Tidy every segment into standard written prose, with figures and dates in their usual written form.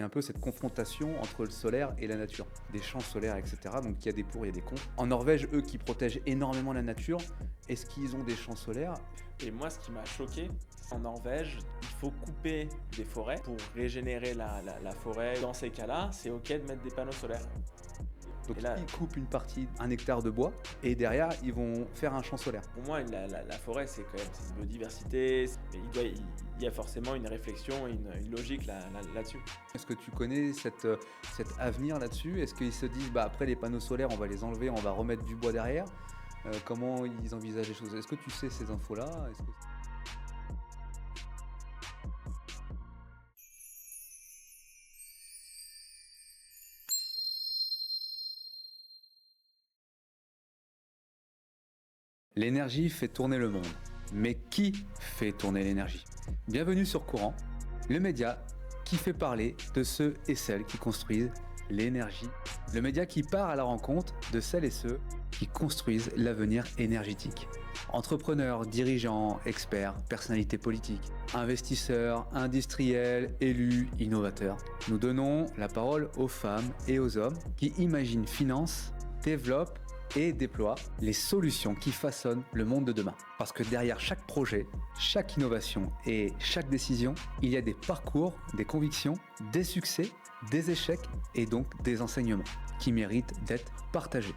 y a un peu cette confrontation entre le solaire et la nature, des champs solaires, etc. Donc il y a des pour, il y a des contre. En Norvège, eux qui protègent énormément la nature, est-ce qu'ils ont des champs solaires? Et moi, ce qui m'a choqué, en Norvège, il faut couper des forêts pour régénérer la forêt. Dans ces cas-là, c'est OK de mettre des panneaux solaires. Donc Et là, ils coupent une partie, 1 hectare de bois, et derrière, ils vont faire un champ solaire. pour moi, la forêt, c'est quand même c'est une biodiversité. Il y a forcément une réflexion et une logique là-dessus. Est-ce que tu connais cet avenir là-dessus? Est-ce qu'ils se disent, après les panneaux solaires, on va les enlever, on va remettre du bois derrière? Comment ils envisagent les choses? Est-ce que tu sais ces infos-là? L'énergie fait tourner le monde. Mais qui fait tourner l'énergie? Bienvenue sur Courant, le média qui fait parler de ceux et celles qui construisent l'énergie. Le média qui part à la rencontre de celles et ceux qui construisent l'avenir énergétique. Entrepreneurs, dirigeants, experts, personnalités politiques, investisseurs, industriels, élus, innovateurs. Nous donnons la parole aux femmes et aux hommes qui imaginent, financent, développent et déploie les solutions qui façonnent le monde de demain. Parce que derrière chaque projet, chaque innovation et chaque décision, il y a des parcours, des convictions, des succès, des échecs et donc des enseignements qui méritent d'être partagés.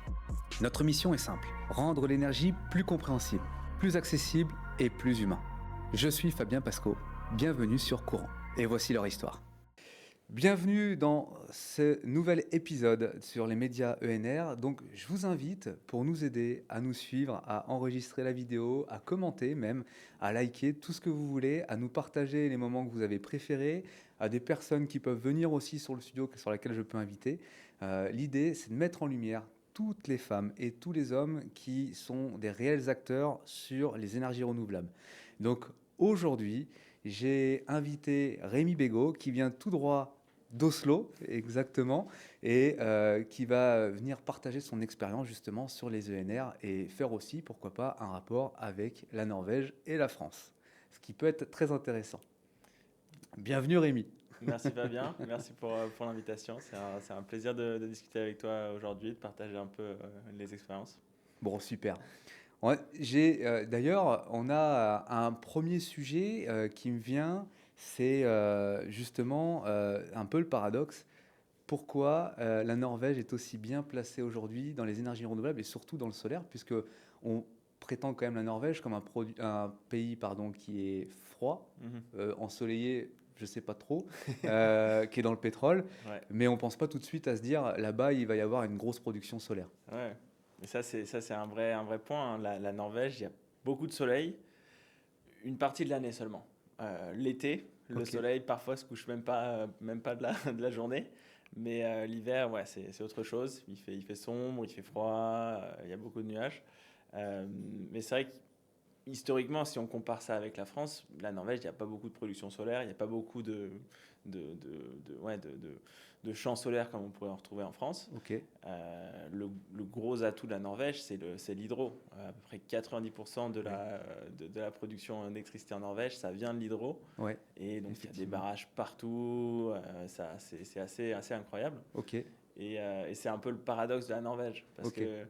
Notre mission est simple, rendre l'énergie plus compréhensible, plus accessible et plus humain. Je suis Fabien Pasco, bienvenue sur Courant. Et voici leur histoire. Bienvenue dans ce nouvel épisode sur les médias ENR. Donc, je vous invite pour nous aider à nous suivre, à enregistrer la vidéo, à commenter même, à liker tout ce que vous voulez, à nous partager les moments que vous avez préférés, à des personnes qui peuvent venir aussi sur le studio sur laquelle je peux inviter. L'idée, c'est de mettre en lumière toutes les femmes et tous les hommes qui sont des réels acteurs sur les énergies renouvelables. Donc, aujourd'hui, j'ai invité Rémi Bégaud qui vient tout droit d'Oslo, exactement, et qui va venir partager son expérience justement sur les ENR et faire aussi, pourquoi pas, un rapport avec la Norvège et la France, ce qui peut être très intéressant. Bienvenue Rémi. Merci Fabien, merci pour l'invitation. C'est un plaisir de discuter avec toi aujourd'hui, de partager un peu les expériences. Bon, super. Ouais, d'ailleurs, on a un premier sujet qui me vient, c'est justement un peu le paradoxe. Pourquoi la Norvège est aussi bien placée aujourd'hui dans les énergies renouvelables et surtout dans le solaire, puisque on prétend quand même la Norvège comme un pays qui est froid, ensoleillé, je sais pas trop, qui est dans le pétrole, Ouais. mais on pense pas tout de suite à se dire là-bas il va y avoir une grosse production solaire. Ouais. Et ça, c'est un vrai point, hein. La Norvège, il y a beaucoup de soleil, une partie de l'année seulement. L'été, le Ok. soleil parfois se couche même pas de la journée. Mais l'hiver, ouais, c'est autre chose. Il fait sombre, il fait froid, il y a beaucoup de nuages. Mais c'est vrai que historiquement, si on compare ça avec la France, la Norvège, il n'y a pas beaucoup de production solaire, il n'y a pas beaucoup de champs solaires comme on pourrait en retrouver en France. Ok. Le gros atout de la Norvège, c'est l'hydro. À peu près 90% de la production d'électricité en Norvège, ça vient de l'hydro. Ouais. Et donc, il y a des Effectivement. barrages partout. C'est assez incroyable. Ok. Et c'est un peu le paradoxe de la Norvège. Parce Ok. que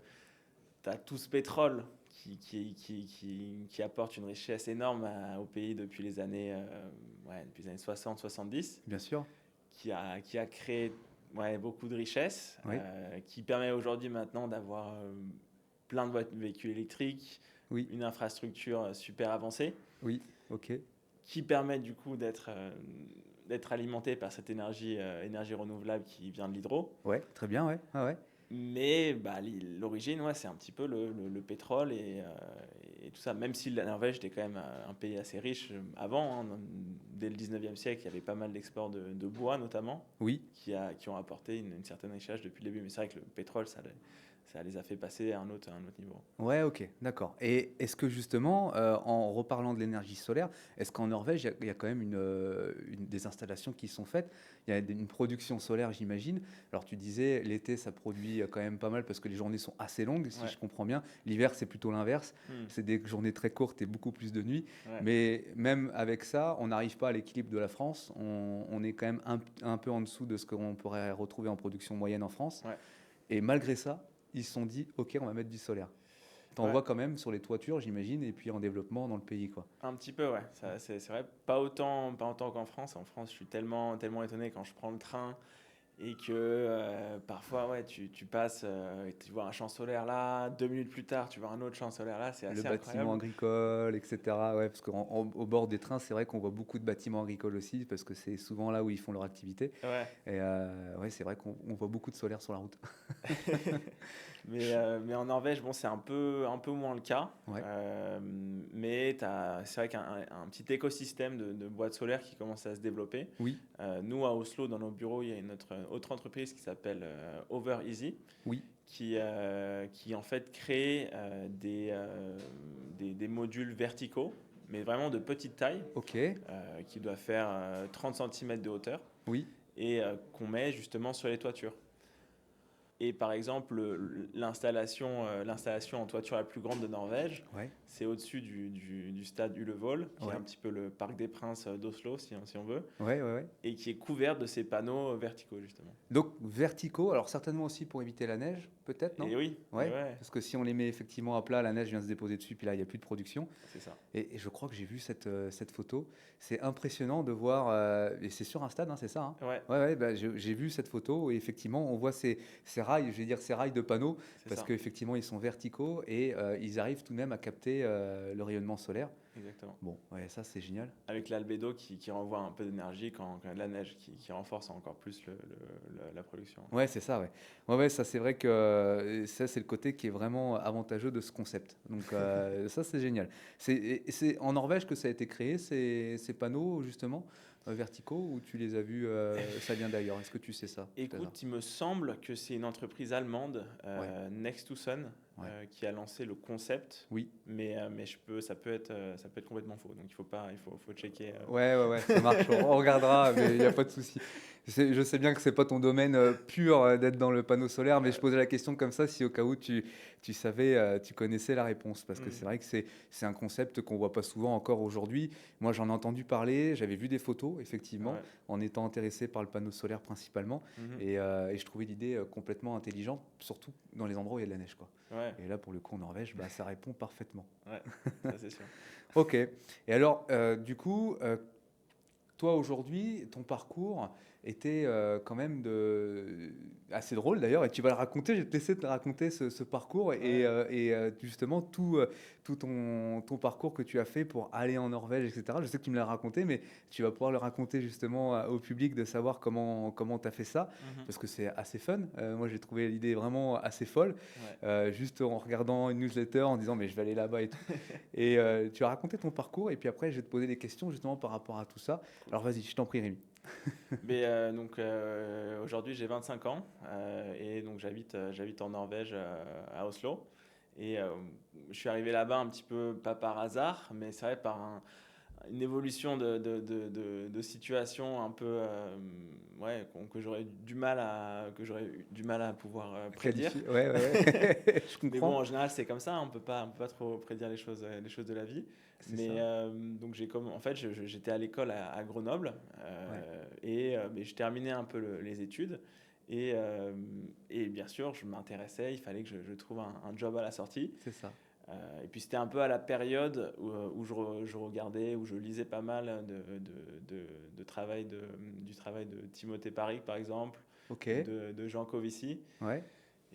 tu as tout ce pétrole qui apporte une richesse énorme au pays depuis les années 60-70, Bien sûr. qui a créé beaucoup de richesses, Oui. qui permet aujourd'hui maintenant d'avoir plein de véhicules électriques, Oui. une infrastructure super avancée, Oui. Ok. qui permet du coup d'être alimenté par cette énergie renouvelable qui vient de l'hydro. Ouais. Très bien. Ouais. Ah ouais. Mais l'origine, c'est un petit peu le pétrole et tout ça. Même si la Norvège était quand même un pays assez riche avant, hein, dès le 19e siècle, il y avait pas mal d'exports de bois notamment, Oui. qui ont apporté une certaine richesse depuis le début. Mais c'est vrai que le pétrole, ça les a fait passer à un autre niveau. Ouais, ok, d'accord. Et est-ce que justement, en reparlant de l'énergie solaire, est-ce qu'en Norvège, il y a quand même des installations qui sont faites? Il y a une production solaire, j'imagine. Alors tu disais, l'été, ça produit quand même pas mal parce que les journées sont assez longues, si Ouais. je comprends bien. L'hiver, c'est plutôt l'inverse. Hmm. C'est des journées très courtes et beaucoup plus de nuits. Ouais. Mais même avec ça, on n'arrive pas l'équilibre de la France, on est quand même un peu en dessous de ce qu'on pourrait retrouver en production moyenne en France. Ouais. Et malgré ça, ils se sont dit, OK, on va mettre du solaire. T'en Ouais. vois quand même sur les toitures, j'imagine, et puis en développement dans le pays, quoi. Un petit peu, ouais. C'est vrai, pas autant qu'en France. En France, je suis tellement étonné quand je prends le train et que parfois, ouais, tu passes, et tu vois un champ solaire là, 2 minutes plus tard, tu vois un autre champ solaire là, c'est Le assez bâtiment incroyable. agricole, etc. Ouais, parce qu'au bord des trains, c'est vrai qu'on voit beaucoup de bâtiments agricoles aussi, parce que c'est souvent là où ils font leur activité. Ouais. Et ouais, c'est vrai qu'on voit beaucoup de solaire sur la route. Mais en Norvège, bon, c'est un peu moins le cas. Ouais. Mais c'est vrai qu'un petit écosystème de boîtes solaires qui commence à se développer. Oui, Nous, à Oslo, dans nos bureaux, il y a une autre entreprise qui s'appelle Overeasy, oui, qui en fait crée des modules verticaux, mais vraiment de petite taille, ok, qui doivent faire 30 cm de hauteur, oui, et qu'on met justement sur les toitures. Et par exemple, l'installation en toiture la plus grande de Norvège, ouais, c'est au-dessus du stade Ullevål, qui est ouais, un petit peu le parc des Princes d'Oslo, si on veut, ouais, ouais, ouais. et qui est couvert de ces panneaux verticaux, justement. Donc verticaux, alors certainement aussi pour éviter la neige, peut-être, non? Et oui, et Ouais, ouais, parce que si on les met effectivement à plat, la neige vient se déposer dessus, puis là, il n'y a plus de production. c'est ça. Et je crois que j'ai vu cette photo. C'est impressionnant de voir, et c'est sur un stade, hein, c'est ça, hein? Ouais, Ouais, ouais, bah, j'ai vu cette photo et effectivement, on voit ces rails, je vais dire ces rails de panneaux, c'est parce ça, qu'effectivement, ils sont verticaux et ils arrivent tout de même à capter le rayonnement solaire. exactement. Bon, ouais, ça c'est génial. Avec l'albédo qui renvoie un peu d'énergie quand il y a de la neige, qui renforce encore plus la production. Ouais, c'est ça, ouais. Ouais, ouais, ça c'est vrai que ça c'est le côté qui est vraiment avantageux de ce concept. Donc ça c'est génial. C'est en Norvège que ça a été créé, ces panneaux justement verticaux, ou tu les as vus, ça vient d'ailleurs. Est-ce que tu sais ça, peut-être? Écoute, il me semble que c'est une entreprise allemande, Ouais, Next to Sun, ouais. qui a lancé le concept, Oui. mais ça peut être complètement faux. Donc il faut checker. Ouais, ouais, ouais, ça marche. On regardera, mais il n'y a pas de souci. Je sais bien que c'est pas ton domaine pur d'être dans le panneau solaire, mais je posais la question comme ça si au cas où tu savais, tu connaissais la réponse. Parce que c'est vrai que c'est un concept qu'on voit pas souvent encore aujourd'hui. Moi, j'en ai entendu parler, j'avais vu des photos, effectivement, Ouais. en étant intéressé par le panneau solaire principalement. Mhm. Et je trouvais l'idée complètement intelligente, surtout dans les endroits où il y a de la neige, quoi. Ouais, Et là, pour le coup, en Norvège, bah, ça répond parfaitement. ouais, ça c'est sûr. Ok. Et alors, du coup, toi aujourd'hui, ton parcours était quand même assez drôle d'ailleurs, et tu vas le raconter. Je vais te laisser te raconter ce parcours Ouais. et justement tout ton parcours que tu as fait pour aller en Norvège, etc. Je sais que tu me l'as raconté, mais tu vas pouvoir le raconter justement au public de savoir comment tu as fait ça, Mhm. parce que c'est assez fun. Moi, j'ai trouvé l'idée vraiment assez folle, Ouais. juste en regardant une newsletter, en disant mais je vais aller là-bas et tout. Et tu as raconté ton parcours, et puis après, je vais te poser des questions justement par rapport à tout ça. Cool. Alors vas-y, je t'en prie, Rémi. Mais donc aujourd'hui j'ai 25 ans, et donc j'habite en Norvège, à Oslo. Et je suis arrivé là-bas un petit peu pas par hasard, mais c'est vrai par une évolution de situation un peu, ouais, que j'aurais eu du mal à pouvoir prédire. Qualifié. Ouais, ouais, ouais. Je Mais bon, comprends. en général, c'est comme ça, on peut pas trop prédire les choses de la vie. C'est Mais ça. donc en fait, j'étais à l'école à Grenoble, Ouais, mais je terminais un peu les études. Et bien sûr, je m'intéressais, il fallait que je trouve un job à la sortie. c'est ça. Et puis c'était un peu à la période où je regardais, où je lisais pas mal du travail de Timothée Parry, par exemple, Ok. ou de Jean Covici. Ouais,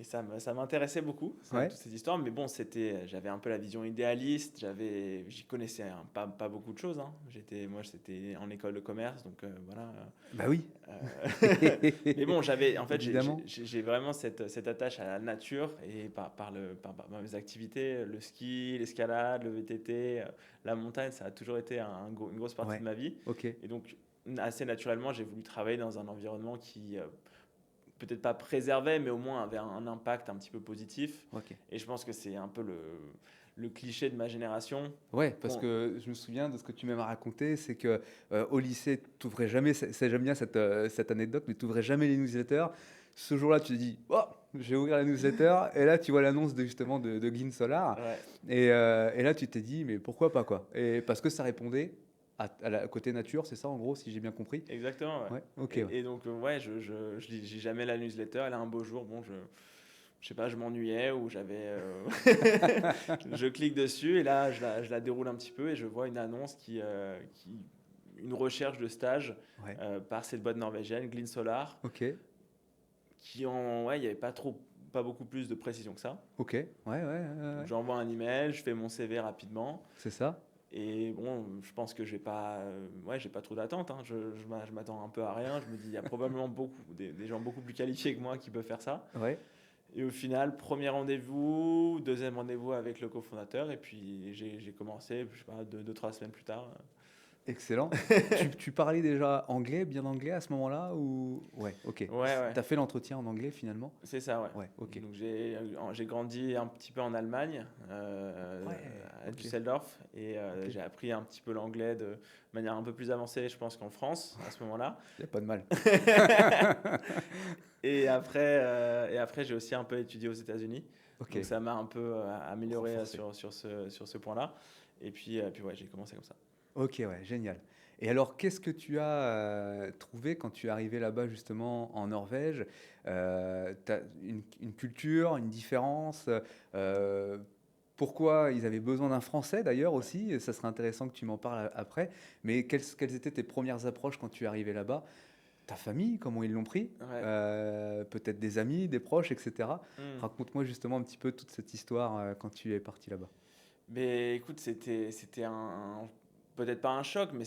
Et ça m'intéressait beaucoup, ouais. toute cette histoire. Mais bon, j'avais un peu la vision idéaliste. J'y connaissais pas beaucoup de choses, hein. Moi, j'étais en école de commerce, donc voilà. Bah oui. Mais bon, en fait, Évidemment. j'ai vraiment cette attache à la nature, et par mes activités, le ski, l'escalade, le VTT, la montagne, ça a toujours été une grosse partie Ouais. de ma vie. Ok. Et donc, assez naturellement, j'ai voulu travailler dans un environnement qui peut-être pas préservait, mais au moins avait un impact un petit peu positif. Ok. Et je pense que c'est un peu le cliché de ma génération. Ouais, parce Bon, que je me souviens de ce que tu m'as raconté, c'est que au lycée, tu n'ouvrais jamais, j'aime bien cette anecdote, mais tu n'ouvrais jamais les newsletters. Ce jour-là, tu te dis, oh, je vais ouvrir la newsletter, et là, tu vois l'annonce justement de Glean Solar, ouais, et là, tu t'es dit, mais pourquoi pas, quoi? Et parce que ça répondait côté nature, c'est ça en gros, si j'ai bien compris? Exactement, ouais. Ouais, ok, ouais. Et donc, ouais, je lis jamais la newsletter. Et là, un beau jour, bon, je sais pas, je m'ennuyais ou je clique dessus et là, je la déroule un petit peu et je vois une annonce une recherche de stage Ouais, par cette boîte norvégienne, Glin Solar, ok, ouais, il n'y avait pas beaucoup plus de précision que ça. ok, ouais, ouais, Donc, ouais. j'envoie un email, je fais mon CV rapidement. C'est ça? Et bon, je pense que j'ai pas trop d'attente, hein. Je m'attends un peu à rien. Je me dis, il y a probablement des gens beaucoup plus qualifiés que moi qui peuvent faire ça. Ouais. Et au final, premier rendez-vous, deuxième rendez-vous avec le cofondateur. Et puis j'ai commencé, je sais pas, 2, 3 semaines plus tard. Excellent. Tu parlais déjà anglais, bien anglais à ce moment-là ou... Ouais, ok. Ouais, ouais, T'as fait l'entretien en anglais finalement? c'est ça, ouais. Ouais, ok. Donc j'ai grandi un petit peu en Allemagne, Ouais, à ok, Düsseldorf. Et ok. j'ai appris un petit peu l'anglais de manière un peu plus avancée, je pense, qu'en France à ce moment-là. Y a pas de mal. Et après, j'ai aussi un peu étudié aux États-Unis. Ok, Donc ça m'a un peu amélioré renforcé. sur ce point-là. Et puis ouais, j'ai commencé comme ça. Ok, ouais, génial. Et alors, qu'est-ce que tu as trouvé quand tu es arrivé là-bas justement en Norvège? T'as une culture, une différence? euh, Pourquoi ils avaient besoin d'un Français d'ailleurs aussi? Ça serait intéressant que tu m'en parles après. Mais quelles étaient tes premières approches quand tu es arrivé là-bas? Ta famille, comment ils l'ont pris? Ouais. Peut-être des amis, des proches, etc. Hmm. Raconte-moi justement un petit peu toute cette histoire quand tu es parti là-bas. Mais écoute, c'était peut-être pas un choc, mais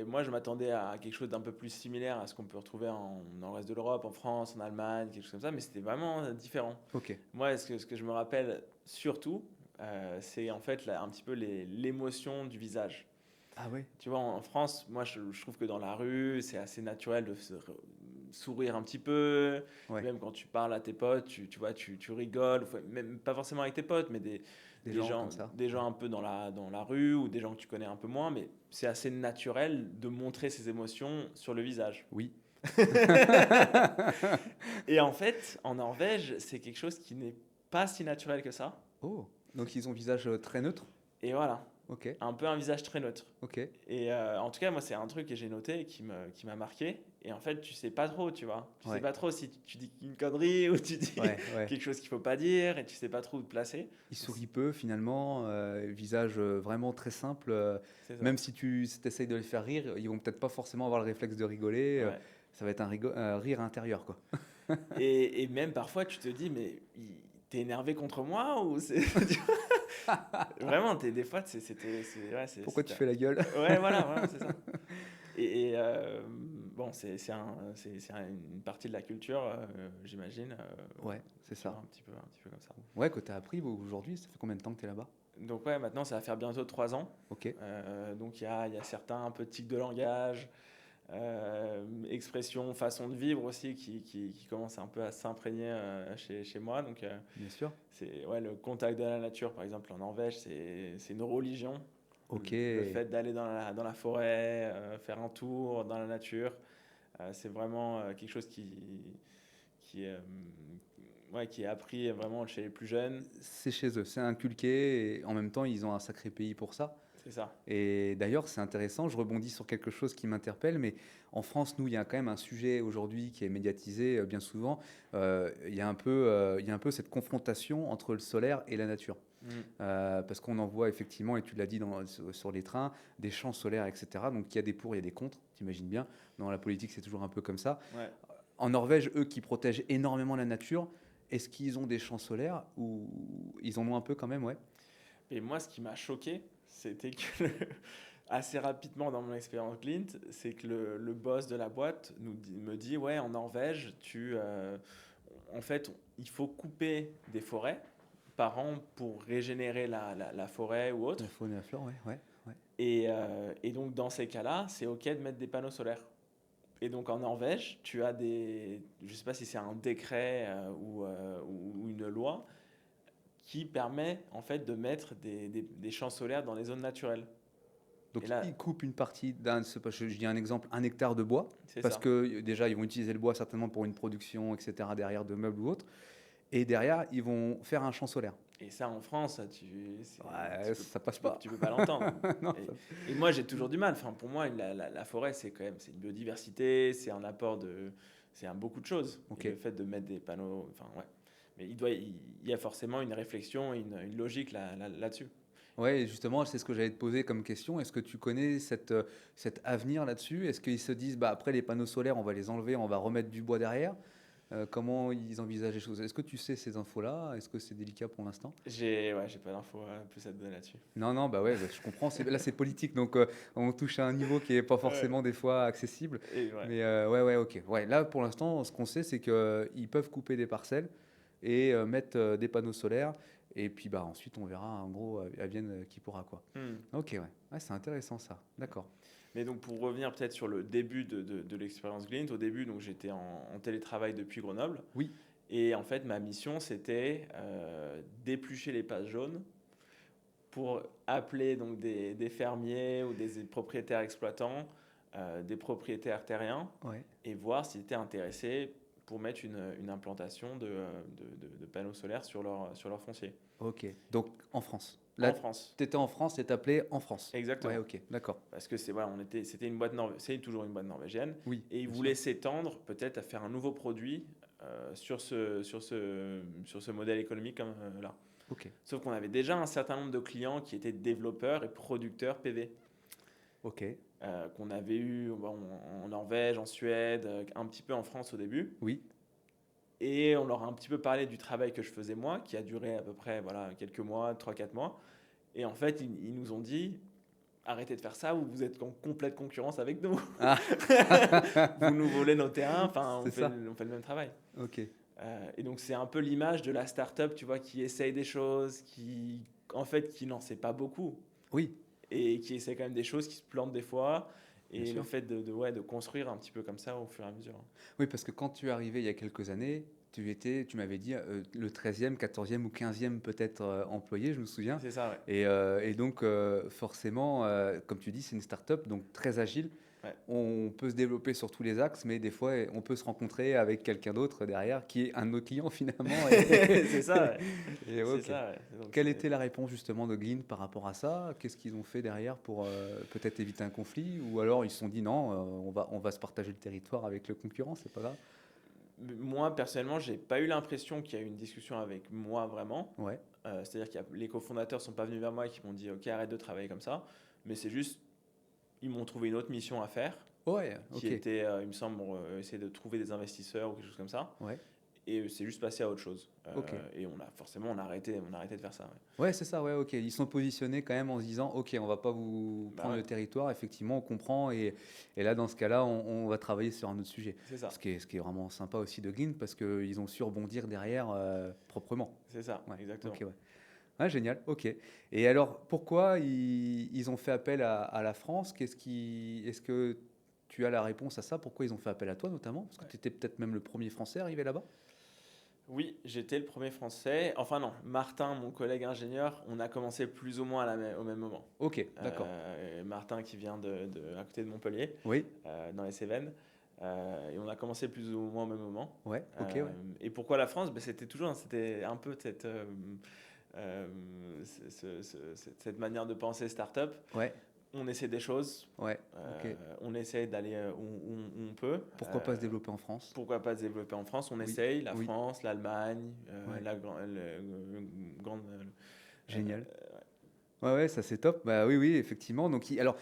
moi je m'attendais à quelque chose d'un peu plus similaire à ce qu'on peut retrouver dans le reste de l'Europe, en France, en Allemagne, quelque chose comme ça, mais c'était vraiment différent. Ok. Moi, ce que je me rappelle surtout, c'est en fait un petit peu l'émotion du visage. Ah ouais? Tu vois, en France, moi, je trouve que dans la rue, c'est assez naturel de sourire un petit peu. Ouais. Même quand tu parles à tes potes, tu vois, tu rigoles. Enfin, même pas forcément avec tes potes, mais des, Des des gens gens, comme ça? des Ouais. gens un peu dans la rue ou des gens que tu connais un peu moins. Mais c'est assez naturel de montrer ses émotions sur le visage. Oui. Et en fait, en Norvège, c'est quelque chose qui n'est pas si naturel que ça. Oh, donc ils ont visage très neutre. Et voilà, Ok, un peu un visage très neutre. ok. Et en tout cas, moi, c'est un truc que j'ai noté et qui m'a marqué. Et en fait, tu sais pas trop, tu vois. Tu sais Ouais, pas trop si tu dis une connerie ou tu dis ouais, ouais. quelque chose qu'il faut pas dire et tu sais pas trop où te placer. Ils Donc, sourient peu finalement, visage vraiment très simple. C'est ça. Même si tu essayes de les faire rire, ils vont peut-être pas forcément avoir le réflexe de rigoler. Ouais. Ça va être un rire intérieur, quoi. Et même parfois, tu te dis, mais t'es énervé contre moi ou c'est. Vraiment, des fois, ouais, Pourquoi tu fais la gueule? Ouais, voilà, c'est ça. Bon, une partie de la culture, j'imagine, Ouais, c'est tu vois, ça. un petit peu comme ça. Ouais, que tu as appris aujourd'hui, ça fait combien de temps que tu es là-bas? Donc ouais, maintenant ça va faire bientôt 3 ans. Ok, Donc il y a certains un peu tics de langage, expressions, façons de vivre aussi qui commencent un peu à s'imprégner chez moi. Donc bien sûr. c'est ouais, le contact de la nature, par exemple en Norvège, c'est une religion. Ok, Le fait d'aller dans la forêt, faire un tour dans la nature, c'est vraiment quelque chose qui, est, ouais, qui est appris vraiment chez les plus jeunes. c'est chez eux, c'est inculqué et en même temps, ils ont un sacré pays pour ça. C'est ça. Et d'ailleurs, c'est intéressant, je rebondis sur quelque chose qui m'interpelle, mais en France, nous, il y a quand même un sujet aujourd'hui qui est médiatisé bien souvent. Il y a un peu cette confrontation entre le solaire et la nature. Mm. Parce qu'on en voit effectivement, et tu l'as dit sur les trains, des champs solaires, etc. Donc il y a des pour, il y a des contre, t'imagines bien. Dans la politique, c'est toujours un peu comme ça. Ouais. En Norvège, eux qui protègent énormément la nature, est-ce qu'ils ont des champs solaires ou ils en ont un peu quand même, ouais? Et moi, ce qui m'a choqué, c'était que assez rapidement dans mon expérience Clint, c'est que le boss de la boîte me dit, ouais, en Norvège, en fait, il faut couper des forêts par an pour régénérer la forêt ou autre. La faune et la flore, ouais, ouais, ouais. Et donc, dans ces cas-là, c'est OK de mettre des panneaux solaires. Et donc, en Norvège, tu as je ne sais pas si c'est un décret ou une loi qui permet en fait de mettre des champs solaires dans les zones naturelles. Et Donc là, ils coupent une partie je dis un exemple, 1 hectare de bois, c'est parce ça. que déjà ils vont utiliser le bois certainement pour une production, etc., derrière de meubles ou autre, et derrière ils vont faire un champ solaire. Et ça, en France, Ouais, ça passe pas. tu peux pas l'entendre. Non, Et moi, j'ai toujours du mal. Enfin, pour moi, la forêt, c'est quand même, c'est une biodiversité, c'est un apport c'est un beaucoup de choses. Ok. Et le fait de mettre des panneaux, enfin, ouais. Mais il y a forcément une réflexion, une logique là-dessus. Ouais, et justement, c'est ce que j'allais te poser comme question. Est-ce que tu connais cet avenir là-dessus? Est-ce qu'ils se disent, bah, après les panneaux solaires, on va les enlever, on va remettre du bois derrière? Comment ils envisagent les choses? Est-ce que tu sais ces infos-là? Est-ce que c'est délicat pour l'instant? J'ai pas d'infos plus à te donner là-dessus. Non, non, bah ouais, bah, je comprends. Là, c'est politique, donc on touche à un niveau qui n'est pas Ouais. forcément des fois accessible. Et ouais. Mais ouais, ouais, ok. Ouais, là, pour l'instant, ce qu'on sait, c'est qu'ils peuvent couper des parcelles et mettre des panneaux solaires. Et puis, bah, ensuite, on verra, en gros, advienne qui pourra, quoi. Hmm. Ok, ouais. Ouais, c'est intéressant, ça. D'accord. Mais donc pour revenir peut-être sur le début de l'expérience Glint, au début donc j'étais en télétravail depuis Grenoble Oui, et en fait ma mission c'était d'éplucher les pages jaunes pour appeler donc des fermiers ou des propriétaires exploitants, des propriétaires terriens ouais. et voir s'ils étaient intéressés pour mettre une implantation de panneaux solaires sur leur foncier. Ok. Donc, en France. En Là, France, tu étais en France et t'appelais en France. Ouais, exactement. ok. D'accord. Parce que c'était c'est toujours une boîte norvégienne, Oui, et ils bien sûr. voulaient s'étendre peut-être à faire un nouveau produit sur ce modèle économique comme là. Ok. Sauf qu'on avait déjà un certain nombre de clients qui étaient développeurs et producteurs PV, Ok. qu'on avait eu en Norvège, en Suède, un petit peu en France au début. Oui. Et on leur a un petit peu parlé du travail que je faisais moi, qui a duré à peu près quelques mois, 3 4 mois. Et en fait, ils nous ont dit, arrêtez de faire ça ou vous êtes en complète concurrence avec nous. Ah, Vous nous volez nos terrains, enfin, c'est ça. on fait le même travail. Ok. Et donc, c'est un peu l'image de la start-up, tu vois, qui essaye des choses, en fait, qui n'en sait pas beaucoup Oui, et qui essaie quand même des choses, qui se plantent des fois. bien Et le sûr. fait de construire un petit peu comme ça au fur et à mesure. Oui, parce que quand tu es arrivé il y a quelques années, tu m'avais dit le 13e, 14e ou 15e peut-être employé, je me souviens. C'est ça, ouais. Et donc, forcément, comme tu dis, c'est une start-up, donc très agile. Ouais. On peut se développer sur tous les axes, mais des fois, on peut se rencontrer avec quelqu'un d'autre derrière qui est un de nos clients finalement. C'est ça, ouais. Et C'est ok. ça, ouais. Donc, Quelle était la réponse justement de Glint par rapport à ça? Qu'est-ce qu'ils ont fait derrière pour peut-être éviter un conflit? Ou alors ils se sont dit non, on va se partager le territoire avec le concurrent, c'est pas grave? Moi, personnellement, j'ai pas eu l'impression qu'il y a eu une discussion avec moi vraiment. Ouais, C'est-à-dire que les cofondateurs sont pas venus vers moi et qui m'ont dit ok, arrête de travailler comme ça. Mais c'est juste, ils m'ont trouvé une autre mission à faire ouais, qui ok, était, il me semble, essayer de trouver des investisseurs ou quelque chose comme ça. ouais, Et c'est juste passé à autre chose. ok. Et forcément, on a arrêté de faire ça. Ouais, c'est ça, ouais, ok. Ils sont positionnés quand même en se disant, ok, on va pas vous Bah prendre ouais, le territoire, effectivement, on comprend, et là, dans ce cas-là, on va travailler sur un autre sujet. c'est ça. Ce qui est vraiment sympa aussi de Glint, parce qu'ils ont su rebondir derrière proprement. C'est ça, Ouais, exactement. ok, ouais. Ah, génial, ok. Et alors, pourquoi ils ont fait appel à la France? Est-ce que tu as la réponse à ça? Pourquoi ils ont fait appel à toi, notamment? Parce que Ouais. tu étais peut-être même le premier Français arrivé là-bas? Oui, j'étais le premier français. Enfin non, Martin, mon collègue ingénieur, on a commencé plus ou moins au même moment. Ok, d'accord. Martin qui vient à côté de Montpellier, Oui, dans les Cévennes. Et on a commencé plus ou moins au même moment. ouais, ok, ouais. Et pourquoi la France? Ben, c'était un peu euh, cette manière de penser start-up. Ouais, On essaie des choses, ouais, ok. on essaie d'aller où on peut. Pourquoi pas se développer en France? Pourquoi pas se développer en France? On Oui, essaye, la oui, France, l'Allemagne, ouais, grande. génial. Ouais. Ouais, ouais, ça c'est top. Bah oui, oui, effectivement. Donc, alors,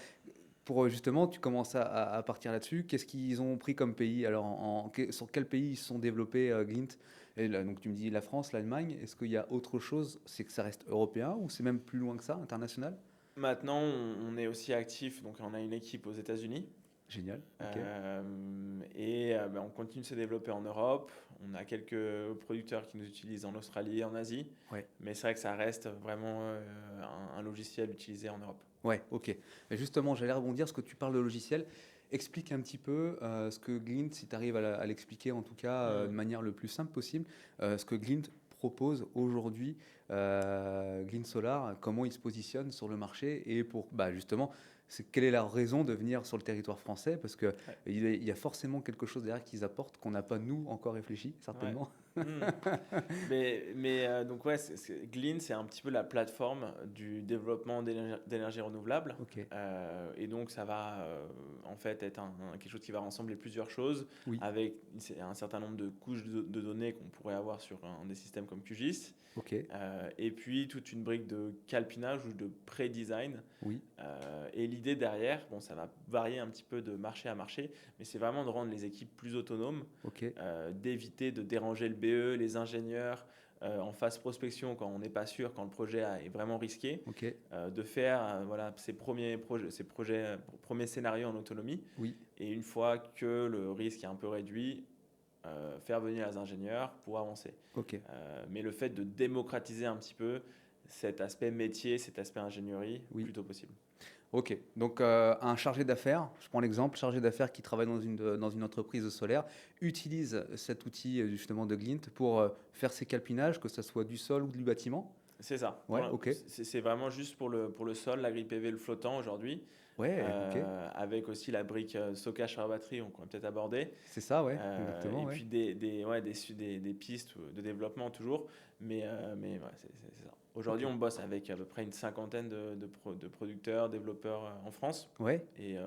pour justement, tu commences à partir là-dessus. Qu'est-ce qu'ils ont pris comme pays? Alors, sur quel pays ils se sont développés, Glint? Et là, donc, tu me dis la France, l'Allemagne. Est-ce qu'il y a autre chose? C'est que ça reste européen ou c'est même plus loin que ça, international? Maintenant, on est aussi actif, donc on a une équipe aux États-Unis. Génial. Ok. On continue de se développer en Europe. On a quelques producteurs qui nous utilisent en Australie et en Asie. Ouais. Mais c'est vrai que ça reste vraiment un logiciel utilisé en Europe. Ouais. Ok. Mais justement, j'allais rebondir parce que tu parles de logiciel. Explique un petit peu ce que Glint, si tu arrives à l'expliquer en tout cas de Hmm. manière le plus simple possible, ce que Glint propose aujourd'hui, Glint Solar, comment il se positionne sur le marché et pour bah, justement, quelle est la raison de venir sur le territoire français? Parce qu'il Ouais. il y a forcément quelque chose derrière qu'ils apportent qu'on n'a pas, nous, encore réfléchi, Ouais. certainement. Hmm. Mais donc ouais, Glean, c'est un petit peu la plateforme du développement d'énergie renouvelable. Ok, Et donc ça va en fait être quelque chose qui va rassembler plusieurs choses oui, avec un certain nombre de couches de données qu'on pourrait avoir sur des systèmes comme QGIS. ok, Et puis toute une brique de calpinage ou de pré-design. oui, Et l'idée derrière, bon, ça va varier un petit peu de marché à marché, mais c'est vraiment de rendre les équipes plus autonomes, ok, d'éviter de déranger le BE, les ingénieurs en phase prospection quand on n'est pas sûr, quand le projet est vraiment risqué, ok, de faire voilà, premiers scénarios en autonomie. oui, Et une fois que le risque est un peu réduit, faire venir les ingénieurs pour avancer. ok, Mais le fait de démocratiser un petit peu cet aspect métier, cet aspect ingénierie, oui. plutôt possible. Ok, donc un chargé d'affaires, je prends l'exemple, chargé d'affaires qui travaille dans une entreprise solaire, utilise cet outil justement de Glint pour faire ses calpinages, que ce soit du sol ou du bâtiment. C'est ça. Ouais, ok. C'est vraiment juste pour le sol, la grille PV, le flottant aujourd'hui, Ouais, ok. avec aussi la brique stockage sur la batterie, qu'on va peut-être aborder. C'est ça, ouais, exactement, Et ouais. puis des pistes de développement toujours. Mais ouais, c'est ça. Aujourd'hui, Ok. on bosse avec à peu près une cinquantaine de producteurs, développeurs en France Ouais, et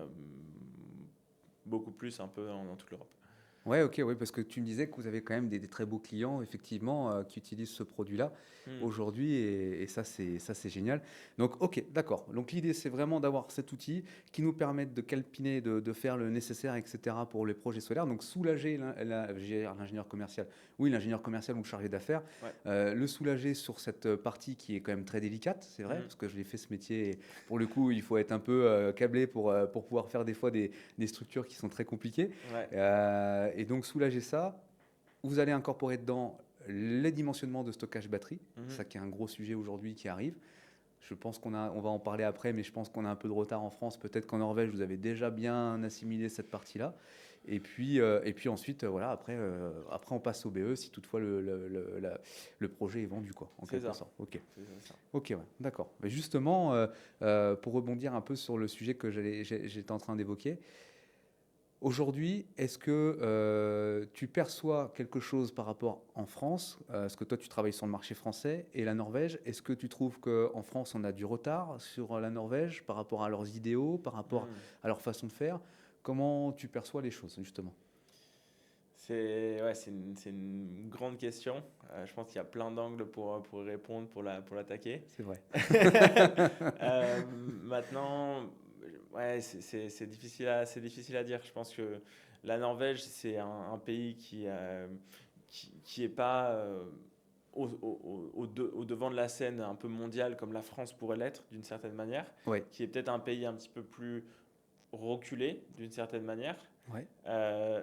beaucoup plus un peu dans toute l'Europe. ouais, ok, ouais, parce que tu me disais que vous avez quand même des très beaux clients, effectivement, qui utilisent ce produit-là Hmm. aujourd'hui, et ça c'est génial. Donc, ok, d'accord. Donc l'idée, c'est vraiment d'avoir cet outil qui nous permette de calpiner, de faire le nécessaire, etc. pour les projets solaires. Donc soulager l'ingénieur commercial, oui, l'ingénieur commercial ou le chargé d'affaires, Ouais. le soulager sur cette partie qui est quand même très délicate, c'est vrai, Hmm. parce que je l'ai fait ce métier, et pour le coup, il faut être un peu câblé pour pouvoir faire des fois des structures qui sont très compliquées. Ouais. Et donc soulager ça, vous allez incorporer dedans les dimensionnements de stockage batterie, Mhm. ça qui est un gros sujet aujourd'hui qui arrive. Je pense on va en parler après, mais je pense qu'on a un peu de retard en France. Peut-être qu'en Norvège, vous avez déjà bien assimilé cette partie-là. Et puis ensuite, voilà, après on passe au BE si toutefois le projet est vendu, quoi, en C'est quelque ça. sorte. Ok, C'est ça. ok, ouais, d'accord. Mais justement, pour rebondir un peu sur le sujet que j'étais en train d'évoquer, aujourd'hui, est-ce que tu perçois quelque chose par rapport en France? Parce que toi, tu travailles sur le marché français et la Norvège. Est-ce que tu trouves qu'en France, on a du retard sur la Norvège par rapport à leurs idéaux, par rapport Hmm. à leur façon de faire? Comment tu perçois les choses, justement? C'est une grande question. Je pense qu'il y a plein d'angles pour y répondre, pour l'attaquer. C'est vrai. Maintenant, ouais, c'est difficile à dire. Je pense que la Norvège, c'est un pays qui est pas au devant de la scène un peu mondiale comme la France pourrait l'être d'une certaine manière, Ouais, qui est peut-être un pays un petit peu plus reculé d'une certaine manière. ouais, Euh,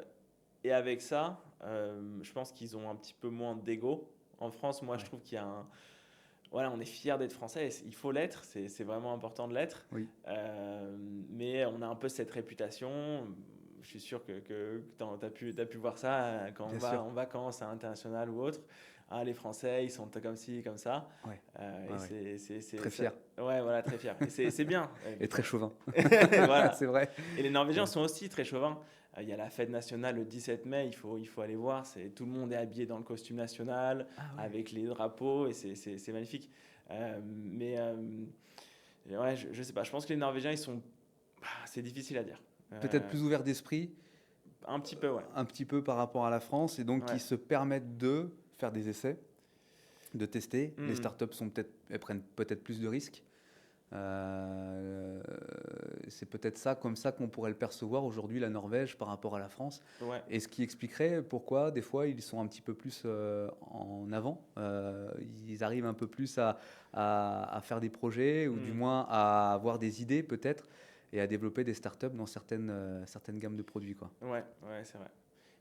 et avec ça, je pense qu'ils ont un petit peu moins d'ego. En France, moi, je ouais, trouve qu'il y a voilà, on est fier d'être français, et il faut l'être, c'est vraiment important de l'être. oui, Mais on a un peu cette réputation. Je suis sûr que t'as pu voir ça quand on bien va sûr. en vacances à l'international ou autre. Ah, les Français, ils sont comme ci, comme ça. Ouais, Et ouais, ouais. Très ça. fier Ouais, voilà, très fier. Et c'est bien. et très chauvin. Voilà. C'est vrai. Et les Norvégiens Ouais. sont aussi très chauvins. Il y a la fête nationale le 17 mai, il faut aller voir. Tout le monde est habillé dans le costume national, Ah ouais. avec les drapeaux, et c'est magnifique. Mais ouais, je sais pas. Je pense que les Norvégiens, c'est difficile à dire. Peut-être plus ouvert d'esprit, Un petit peu, ouais. un petit peu par rapport à la France, et donc qui Ouais. se permettent de faire des essais, de tester. Les Hmm. startups elles prennent peut-être plus de risques. Euh, c'est peut-être ça, comme ça qu'on pourrait le percevoir aujourd'hui, la Norvège par rapport à la France. Ouais. Et ce qui expliquerait pourquoi des fois ils sont un petit peu plus en avant. Ils arrivent un peu plus à faire des projets, ou du Hmm. moins à avoir des idées peut-être, et à développer des startups dans certaines gammes de produits, quoi. Ouais, ouais, c'est vrai.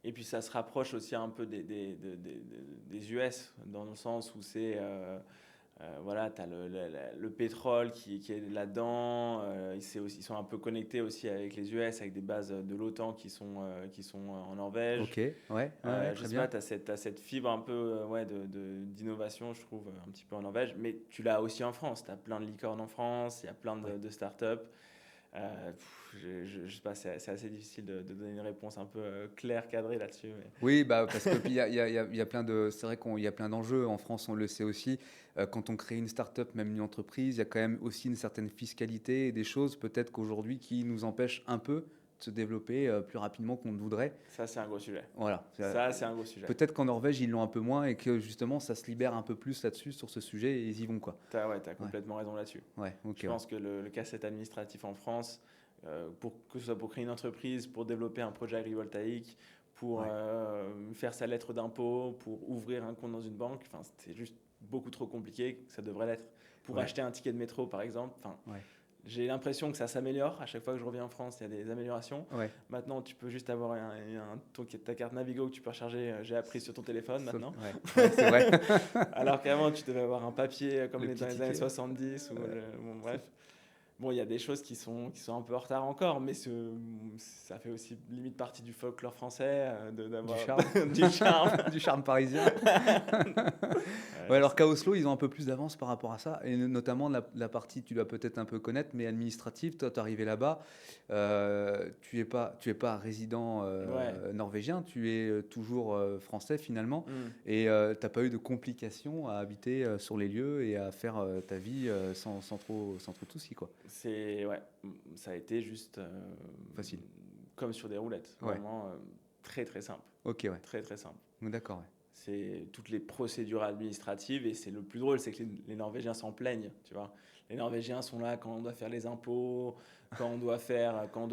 Et puis ça se rapproche aussi un peu des US, dans le sens où voilà, tu as le pétrole qui est là-dedans. Ils sont un peu connectés aussi avec les US, avec des bases de l'OTAN qui sont en Norvège. Ok, ouais, ouais, Je très sais pas, bien. t'as cette fibre un peu ouais, d'innovation, je trouve, un petit peu en Norvège. Mais tu l'as aussi en France. Tu as plein de licornes en France, il y a plein Ouais. de startups. Je sais pas, c'est assez difficile de donner une réponse un peu claire, cadrée là-dessus. Mais... Oui, bah, parce que puis il y a plein de, c'est vrai qu'il y a plein d'enjeux. En France, on le sait aussi. Quand on crée une start-up, même une entreprise, il y a quand même aussi une certaine fiscalité et des choses peut-être qu'aujourd'hui qui nous empêchent un peu de se développer plus rapidement qu'on ne voudrait. Ça, c'est un gros sujet. Voilà. Ça, c'est un gros sujet. Peut-être qu'en Norvège, ils l'ont un peu moins et que justement, ça se libère un peu plus là-dessus, sur ce sujet, et ils y vont, quoi. T'as Ouais, complètement raison là-dessus. ouais, ok, Je ouais. pense que le casse-tête administratif en France, que ce soit pour créer une entreprise, pour développer un projet agrivoltaïque, pour Ouais. faire sa lettre d'impôt, pour ouvrir un compte dans une banque, enfin, c'est juste beaucoup trop compliqué que ça devrait l'être. Pour Ouais. acheter un ticket de métro, par exemple, enfin, Ouais. j'ai l'impression que ça s'améliore. À chaque fois que je reviens en France, il y a des améliorations. Ouais. Maintenant, tu peux juste avoir ta carte Navigo que tu peux recharger, j'ai appris sur ton téléphone maintenant. Ouais. Ouais, c'est vrai. Alors qu'avant, tu devais avoir un papier comme Le dans petit les années ticket. 70. Bon, bref. Bon, il y a des choses qui sont un peu en retard encore, mais ça fait aussi limite partie du folklore français, Du d'avoir charme. du charme. Du charme parisien. Ouais, Ouais, alors qu'à Oslo, ils ont un peu plus d'avance par rapport à ça, et notamment la partie, tu dois peut-être un peu connaître, mais administrative. Toi, tu es arrivé là-bas, tu es pas résident ouais. norvégien, tu es toujours français finalement, Hmm. et tu n'as pas eu de complications à habiter sur les lieux et à faire ta vie sans trop de soucis, quoi. Ouais, ça a été juste Facile. comme sur des roulettes, Ouais. vraiment très très simple, Ok, ouais. très très simple. D'accord, ouais. C'est toutes les procédures administratives et c'est le plus drôle, c'est que les Norvégiens s'en plaignent, tu vois. Les Norvégiens sont là quand on doit faire les impôts, quand on doit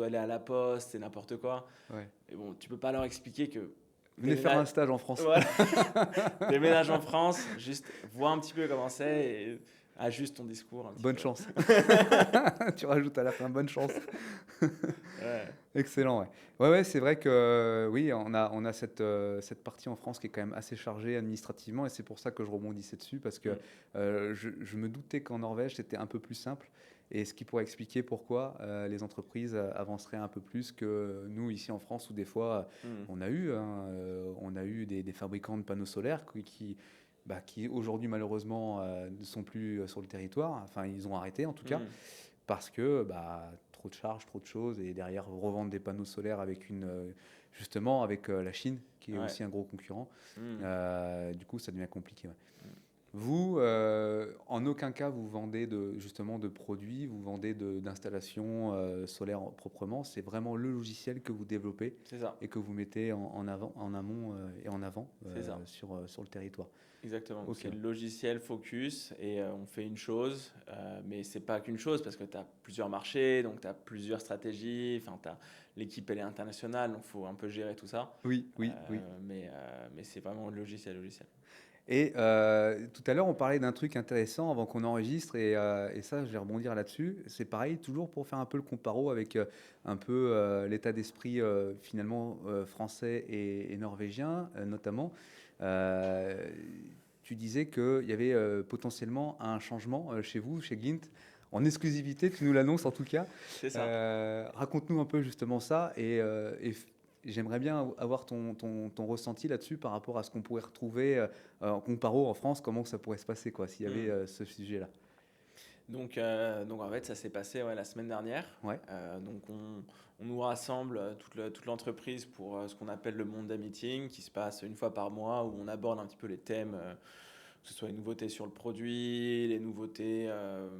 aller à la poste, c'est n'importe quoi. Ouais. Et bon, tu peux pas leur expliquer que Venez faire un stage en France. voilà. Déménage en France, juste vois un petit peu comment c'est et ajuste ton discours un petit Bonne peu. chance. Tu rajoutes à la fin, bonne chance. Ouais. Excellent, ouais. Ouais, ouais, c'est vrai que oui, on a cette partie en France qui est quand même assez chargée administrativement, et c'est pour ça que je rebondissais dessus, parce que je me doutais qu'en Norvège, c'était un peu plus simple, et ce qui pourrait expliquer pourquoi les entreprises avanceraient un peu plus que nous ici en France, où des fois, Mm. on a eu des fabricants de panneaux solaires qui aujourd'hui malheureusement ne sont plus sur le territoire, enfin ils ont arrêté en tout cas, Mm. parce que trop de charges, trop de choses, et derrière revendre des panneaux solaires avec justement avec la Chine, qui est Ouais. aussi un gros concurrent. Mm. Du coup, ça devient compliqué. Ouais. Mm. Vous, en aucun cas, vous vendez justement de produits, vous vendez d'installations solaires proprement. C'est vraiment le logiciel que vous développez C'est ça, et que vous mettez en avant, en amont et en avant c'est ça. sur le territoire. Exactement. Ok. C'est le logiciel focus et on fait une chose, mais c'est pas qu'une chose parce que tu as plusieurs marchés, donc tu as plusieurs stratégies. Enfin, l'équipe elle est internationale, donc il faut un peu gérer tout ça. Oui, oui, oui. Mais c'est vraiment le logiciel. Et tout à l'heure, on parlait d'un truc intéressant avant qu'on enregistre, et ça, je vais rebondir là-dessus. C'est pareil, toujours pour faire un peu le comparo avec un peu l'état d'esprit finalement français et norvégien notamment. Euh, Tu disais qu'il y avait potentiellement un changement chez vous, chez Glint. En exclusivité, tu nous l'annonces en tout cas. C'est ça. Raconte-nous un peu justement ça, et j'aimerais bien avoir ton ressenti là-dessus par rapport à ce qu'on pourrait retrouver en comparo en France, comment ça pourrait se passer, quoi, s'il y avait ce sujet-là. Donc en fait, ça s'est passé la semaine dernière. Ouais. Donc on nous rassemble toute l'entreprise pour ce qu'on appelle le Monday Meeting, qui se passe une fois par mois, où on aborde un petit peu les thèmes, que ce soit les nouveautés sur le produit, les nouveautés,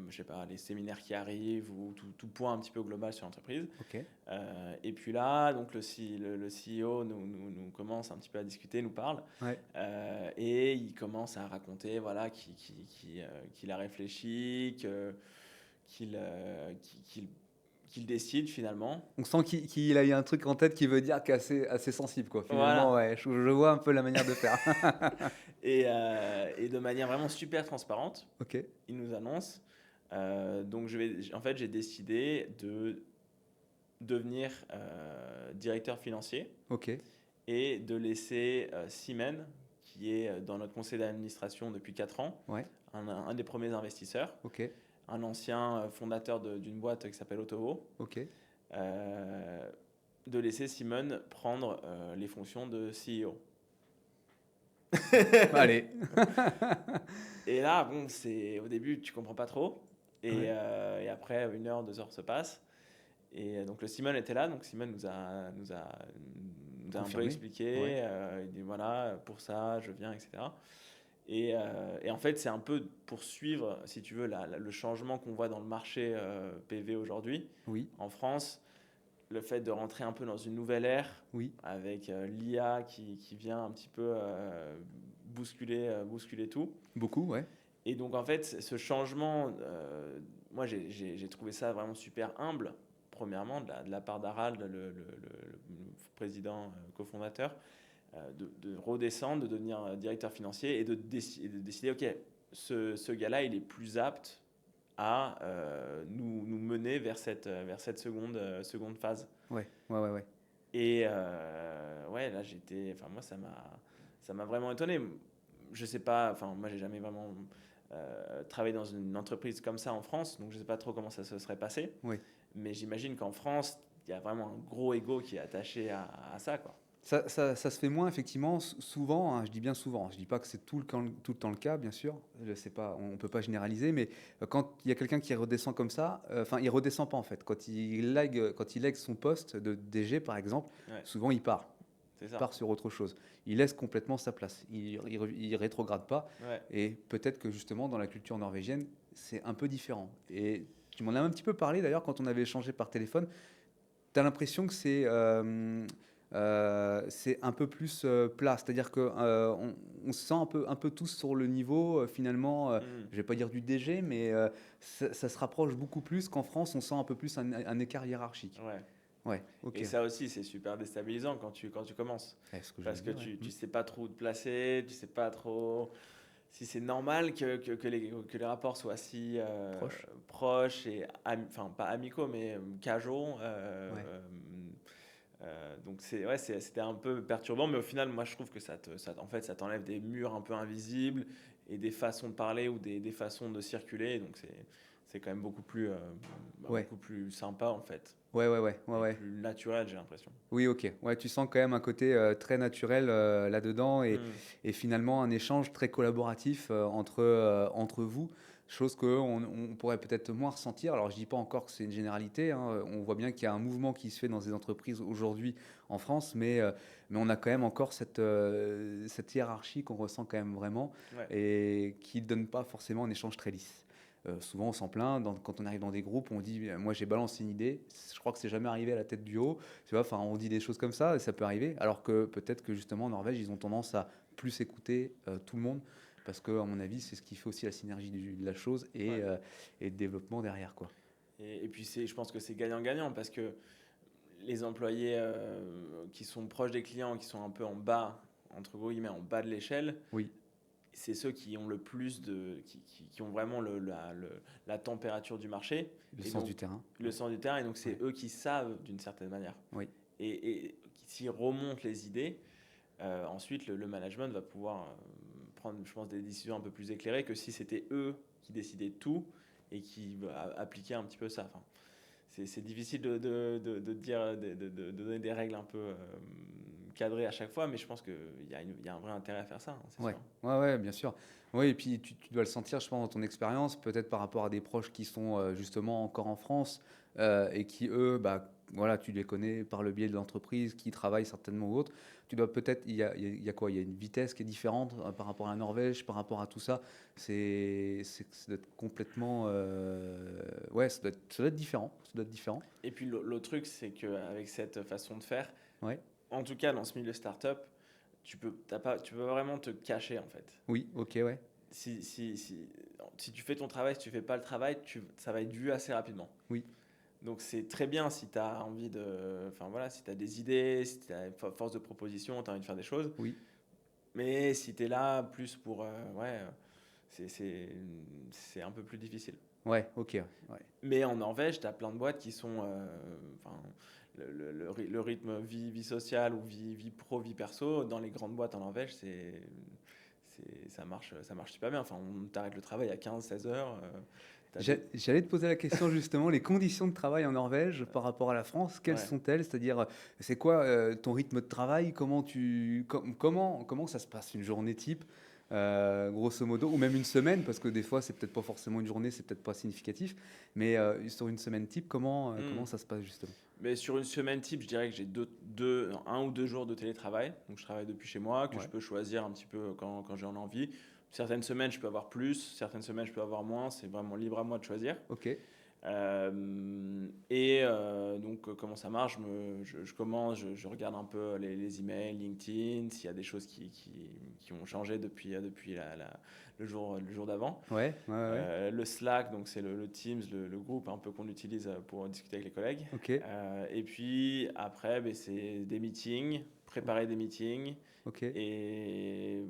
je sais pas, les séminaires qui arrivent, ou tout point un petit peu global sur l'entreprise. Ok. Et puis là, donc le CEO nous commence un petit peu à discuter, nous parle, Ouais. et il commence à raconter voilà, qu'il a réfléchi, qu'il décide finalement. On sent qu'il a eu un truc en tête qui veut dire assez sensible, quoi. Finalement, Voilà. ouais, je vois un peu la manière de faire. Et de manière vraiment super transparente, Ok. il nous annonce. Donc en fait, j'ai décidé de devenir directeur financier Ok. et de laisser Siemens, qui est dans notre conseil d'administration depuis 4 ans, Ouais. un des premiers investisseurs, Ok. un ancien fondateur d'une boîte qui s'appelle Otovo, Ok. de laisser Simon prendre les fonctions de CEO. Allez. Et là, bon, au début, tu comprends pas trop. Ouais. Et après, 1 heure, 2 heures se passent. Et donc le Simon était là, donc Simon nous a un peu Confirmé. expliqué, Ouais. il dit voilà, pour ça, je viens, etc. Et en fait, c'est un peu pour suivre, si tu veux, le changement qu'on voit dans le marché PV aujourd'hui Oui. en France, le fait de rentrer un peu dans une nouvelle ère Oui. avec l'IA qui vient un petit peu bousculer tout. Beaucoup, ouais. Et donc, en fait, ce changement, moi, j'ai trouvé ça vraiment super humble, premièrement, de la part d'Harald, le président cofondateur, de redescendre, de devenir directeur financier et de décider, OK, ce gars-là, il est plus apte à nous mener vers cette seconde phase. Ouais, ouais, ouais, ouais. Et ouais, là, enfin, moi, ça m'a vraiment étonné. Je sais pas, enfin, moi, j'ai jamais vraiment travaillé dans une entreprise comme ça en France, donc je sais pas trop comment ça se serait passé. Oui. Mais j'imagine qu'en France, il y a vraiment un gros ego qui est attaché à ça, quoi. Ça se fait moins, effectivement, souvent, hein, je dis bien souvent, je dis pas que c'est tout le temps le cas, bien sûr, je sais pas, on peut pas généraliser, mais quand il y a quelqu'un qui redescend comme ça, enfin, il redescend pas en fait. Quand il lègue son poste de DG, par exemple, Ouais, souvent il part. c'est Il ça. part sur autre chose. Il laisse complètement sa place. Il rétrograde pas. Ouais, Et peut-être que justement, dans la culture norvégienne, c'est un peu différent. Et tu m'en as un petit peu parlé d'ailleurs quand on avait échangé par téléphone. Tu as l'impression que c'est un peu plus plat, c'est-à-dire que on se sent un peu tous sur le niveau finalement, Mhm. je vais pas dire du DG, mais ça se rapproche beaucoup plus qu'en France, on sent un peu plus un écart hiérarchique. Ouais. Ouais, ok. Et ça aussi, c'est super déstabilisant quand tu commences. C'est ce que j'allais Parce que dire, ouais. tu sais pas trop où te placer, tu sais pas trop si c'est normal que les rapports soient si Proche. proches et, enfin, pas amicaux, mais casual. Ouais. Donc ouais, c'était un peu perturbant, mais au final, moi, je trouve que en fait, ça t'enlève des murs un peu invisibles et des façons de parler ou des façons de circuler. Donc c'est quand même Ouais. beaucoup plus sympa, en fait, Ouais, ouais, ouais, ouais, et ouais. plus naturel, j'ai l'impression. Oui, ok. Ouais, tu sens quand même un côté très naturel là-dedans Hmm. et finalement un échange très collaboratif entre vous, chose on pourrait peut-être moins ressentir. Alors, je dis pas encore que c'est une généralité, hein. On voit bien qu'il y a un mouvement qui se fait dans des entreprises aujourd'hui en France, mais on a quand même encore cette hiérarchie qu'on ressent quand même vraiment Ouais. et qui ne donne pas forcément un échange très lisse. Souvent, on s'en plaint. Quand on arrive dans des groupes, on dit, moi j'ai balancé une idée. Je crois que c'est jamais arrivé à la tête du haut. Tu vois, enfin, on dit des choses comme ça et ça peut arriver. Alors que peut-être que justement en Norvège, ils ont tendance à plus écouter tout le monde parce que, à mon avis, c'est ce qui fait aussi la synergie de la chose Ouais. et le développement derrière, quoi. Et puis je pense que c'est gagnant-gagnant parce que les employés qui sont proches des clients, qui sont un peu en bas, entre guillemets, en bas de l'échelle, Oui, c'est ceux qui ont le plus qui ont vraiment la température du marché le et sens donc du terrain. le sens du terrain. Et donc c'est Ouais, eux qui savent d'une certaine manière. oui, Et s'ils remontent les idées, ensuite le management va pouvoir prendre, je pense, des décisions un peu plus éclairées que si c'était eux qui décidaient de tout et qui appliquaient un petit peu ça. Enfin, c'est difficile de dire, de donner des règles un peu cadrées à chaque fois, mais je pense qu'il y a un vrai intérêt à faire ça, hein, c'est ouais, sûr. ouais, ouais, bien sûr. Oui, et puis tu dois le sentir, je pense, dans ton expérience, peut-être par rapport à des proches qui sont justement encore en France et qui, eux, bah, voilà, tu les connais par le biais de l'entreprise, qui travaillent certainement ou autre. Tu dois peut-être, il y a quoi? Il y a une vitesse qui est différente par rapport à la Norvège, par rapport à tout ça. Ça doit être complètement. Ouais, ça doit être différent. Ça doit être différent. Et puis l'autre truc, c'est qu'avec cette façon de faire, Ouais. en tout cas dans ce milieu startup, tu peux vraiment te cacher en fait. Oui, ok, ouais. Si tu fais ton travail, si tu fais pas le travail, ça va être vu assez rapidement. Oui, Donc c'est très bien si tu as envie enfin voilà, si tu as des idées, si tu as force de proposition, tu as envie de faire des choses. oui. Mais si tu es là plus pour, ouais, c'est c'est- c'est un peu plus difficile. Ouais, ok, ouais. Mais en Norvège, tu as plein de boîtes qui sont, enfin, le rythme vie sociale ou vie pro, vie perso, dans les grandes boîtes en Norvège, ça marche super bien. Enfin, on t'arrête le travail à 15-16 heures. J'allais te poser la question justement, les conditions de travail en Norvège par rapport à la France, quelles Ouais. sont-elles? C'est-à-dire, c'est quoi ton rythme de travail? Comment ça se passe une journée type? grosso modo, ou même une semaine, parce que des fois, c'est peut-être pas forcément une journée, c'est peut-être pas significatif, mais sur une semaine type, comment ça se passe justement? Mais sur une semaine type, je dirais que j'ai un ou deux jours de télétravail. Donc je travaille depuis chez moi, que je Ouais, peux choisir un petit peu quand j'en ai envie. Certaines semaines, je peux avoir plus, certaines semaines, je peux avoir moins. C'est vraiment libre à moi de choisir. ok, Donc, comment ça marche? Je commence, je regarde un peu les emails, LinkedIn, s'il y a des choses qui ont changé depuis le jour d'avant. ouais, ouais, ouais, Le Slack, donc c'est le Teams, le groupe un peu qu'on utilise pour discuter avec les collègues. ok, Et puis après, ben, c'est des meetings, préparer des meetings ok, et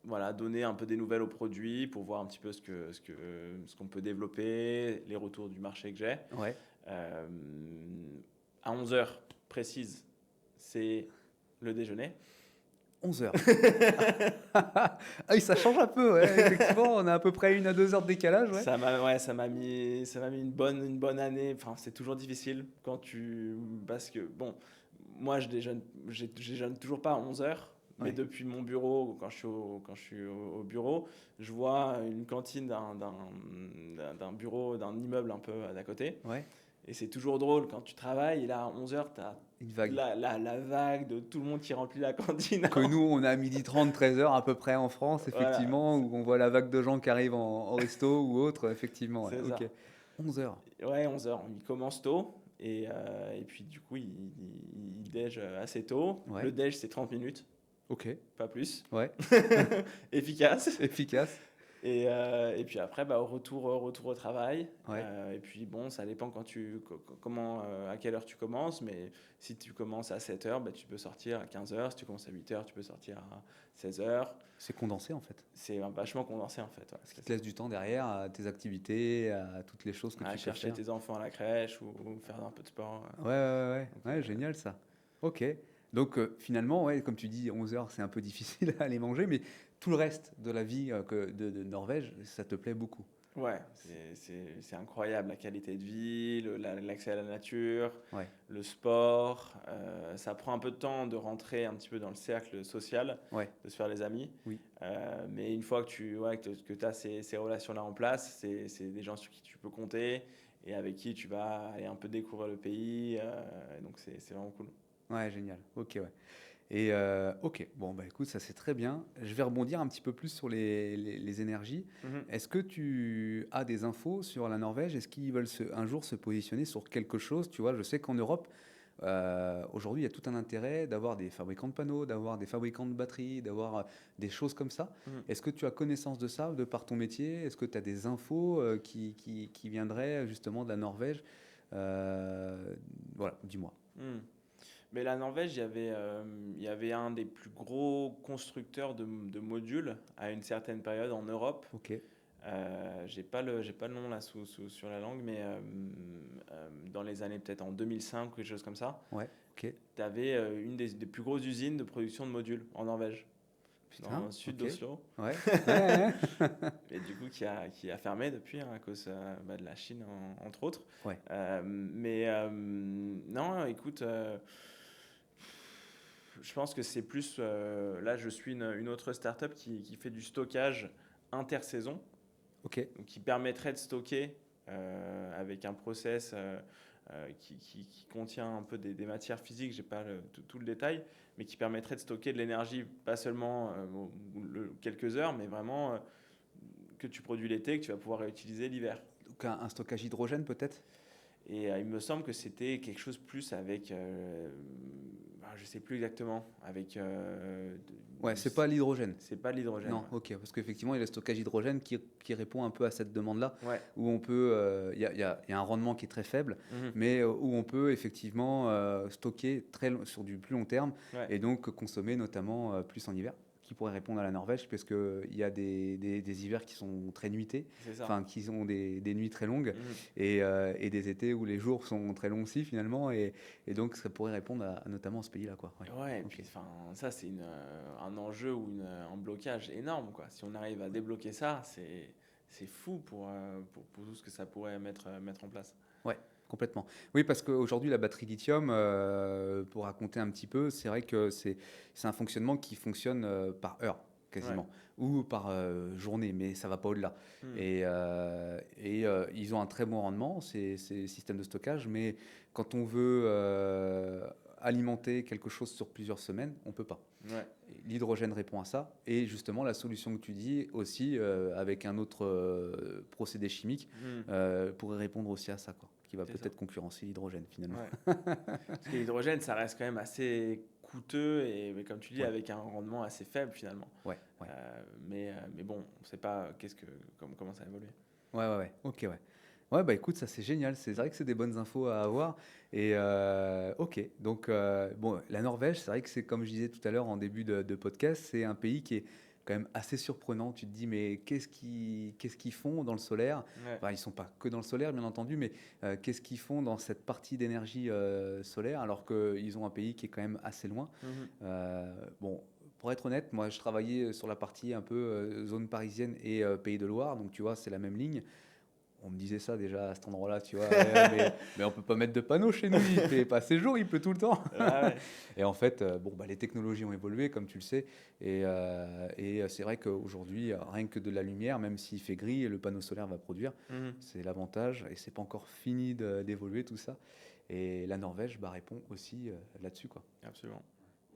voilà, donner un peu des nouvelles aux produits pour voir un petit peu ce qu'on peut développer, les retours du marché que j'ai. ouais, Euh, à 11 heures précises, c'est le déjeuner. 11 heures. Ah oui, ça change un peu, ouais, effectivement, on a à peu près 1 à 2 heures de décalage, ouais. Ouais, ça m'a mis une bonne année. Enfin, c'est toujours difficile parce que, bon, moi, je déjeune toujours pas à 11 heures, mais Ouais, depuis mon bureau, quand je suis au bureau, je vois une cantine d'un bureau, d'un immeuble un peu d'à côté. ouais, Et c'est toujours drôle quand tu travailles, et là, à 11 heures, tu as une vague. la vague de tout le monde qui remplit la cantine. Que nous, on a à 12h30, 13 heures à peu près en France, Voilà, effectivement, où on voit la vague de gens qui arrivent en resto ou autre, effectivement, ouais, c'est ok. ça. 11 heures, Ouais, 11 heures. Il commence tôt. Et puis, du coup, il déj assez tôt. ouais, Le déj, c'est 30 minutes, ok, pas plus. ouais, Efficace. efficace, Et puis après, bah, retour au travail. ouais, Et puis, bon, ça dépend à quelle heure tu commences. Mais si tu commences à 7 heures, bah, tu peux sortir à 15 heures. Si tu commences à 8 heures, tu peux sortir à 16 heures. c'est condensé en fait. C'est vachement condensé, en fait. Ouais, Ce qui te laisse du temps derrière à tes activités, à toutes les choses que à tu peux chercher faire. tes enfants à la crèche ou faire un peu de sport. Ouais, ouais, ouais, Donc, ouais, ouais, génial ça. Ok. Donc finalement, ouais, comme tu dis, 11 heures, c'est un peu difficile à aller manger, mais tout le reste de la vie de Norvège, ça te plaît beaucoup. ouais, c'est incroyable la qualité de vie, l'accès à la nature, Ouais, le sport. Ça prend un peu de temps de rentrer un petit peu dans le cercle social, ouais, de se faire des amis. oui. Mais une fois que tu as ces relations-là en place, c'est des gens sur qui tu peux compter et avec qui tu vas aller un peu découvrir le pays. Donc c'est vraiment cool. Ouais, génial. Ok, ouais. Et ok, bon, bah écoute, ça c'est très bien. Je vais rebondir un petit peu plus sur les énergies. Mhm. Est-ce que tu as des infos sur la Norvège? Est-ce qu'ils veulent un jour se positionner sur quelque chose? Tu vois, je sais qu'en Europe, aujourd'hui, il y a tout un intérêt d'avoir des fabricants de panneaux, d'avoir des fabricants de batteries, d'avoir des choses comme ça. Mhm. Est-ce que tu as connaissance de ça de par ton métier? Est-ce que tu as des infos qui viendraient justement de la Norvège? Voilà, dis-moi. Mhm. Mais la Norvège, il y avait un des plus gros constructeurs de modules à une certaine période en Europe. Ok, J'ai pas le nom là sur la langue, mais dans les années peut-être en 2005 ou quelque chose comme ça, ouais, ok. tu avais une des plus grosses usines de production de modules en Norvège, dans Putain, le sud ok. d'Oslo, Ouais, ouais, ouais. et du coup qui a fermé depuis à cause de la Chine entre autres. Ouais, Non, écoute, je pense que c'est plus. Là, je suis une autre startup qui fait du stockage intersaison, ok, donc qui permettrait de stocker avec un process qui contient un peu des matières physiques, j'ai pas tout le détail, mais qui permettrait de stocker de l'énergie, pas seulement quelques heures, mais vraiment que tu produis l'été, que tu vas pouvoir réutiliser l'hiver. donc un stockage hydrogène peut-être? Et il me semble que c'était quelque chose plus avec, je sais plus exactement, avec, Ouais, c'est pas l'hydrogène. c'est pas de l'hydrogène. Non, ok, parce qu'effectivement, il y a le stockage hydrogène qui répond un peu à cette demande-là, Ouais. Ouais. où on peut, il y a un rendement qui est très faible, Mhm. mais où on peut effectivement stocker sur du plus long terme Ouais, et donc consommer notamment plus en hiver, qui pourrait répondre à la Norvège, parce qu'il y a des hivers qui sont très nuités, c'est ça. enfin qui ont des nuits très longues, Mhm. et des étés où les jours sont très longs aussi finalement, et donc ça pourrait répondre notamment à ce pays-là, quoi. Ouais. Ouais, et Ok. puis enfin, ça c'est un enjeu ou un blocage énorme, quoi. Si on arrive à débloquer ça, c'est fou pour tout ce que ça pourrait mettre en place. Ouais, complètement. Oui, parce qu'aujourd'hui, la batterie lithium, pour raconter un petit peu, c'est vrai que c'est un fonctionnement qui fonctionne par heure. quasiment, ou par journée, mais ça ne va pas au-delà. Et ils ont un très bon rendement, ces systèmes de stockage, mais quand on veut alimenter quelque chose sur plusieurs semaines, on ne peut pas. Ouais. L'hydrogène répond à ça, et justement la solution que tu dis aussi, avec un autre procédé chimique, pourrait répondre aussi à ça, quoi, qui va peut-être concurrencer l'hydrogène finalement. Ouais. Parce que l'hydrogène, ça reste quand même assez coûteux mais comme tu dis, avec un rendement assez faible finalement. Mais bon, on ne sait pas comment ça va évoluer. Ouais. Ok, ouais. Ouais, bah écoute, ça c'est génial. C'est vrai que c'est des bonnes infos à avoir. Et ok, donc bon, la Norvège, c'est vrai que c'est comme je disais tout à l'heure en début de podcast, c'est un pays qui est quand même assez surprenant. Tu te dis, mais qu'est-ce qu'ils font dans le solaire? Enfin, ils sont pas que dans le solaire, bien entendu, mais qu'est-ce qu'ils font dans cette partie d'énergie solaire alors qu'ils ont un pays qui est quand même assez loin. Bon, pour être honnête, moi je travaillais sur la partie un peu zone parisienne et Pays de Loire, donc tu vois, c'est la même ligne. On me disait ça déjà à cet endroit-là, tu vois, mais on peut pas mettre de panneaux chez nous, il fait pas ces jours, il pleut tout le temps. Et en fait, bon, bah, les technologies ont évolué, comme tu le sais, et c'est vrai qu'aujourd'hui, rien que de la lumière, même s'il fait gris, le panneau solaire va produire. C'est l'avantage, et c'est pas encore fini d'évoluer tout ça. Et la Norvège répond aussi là-dessus, quoi. Absolument.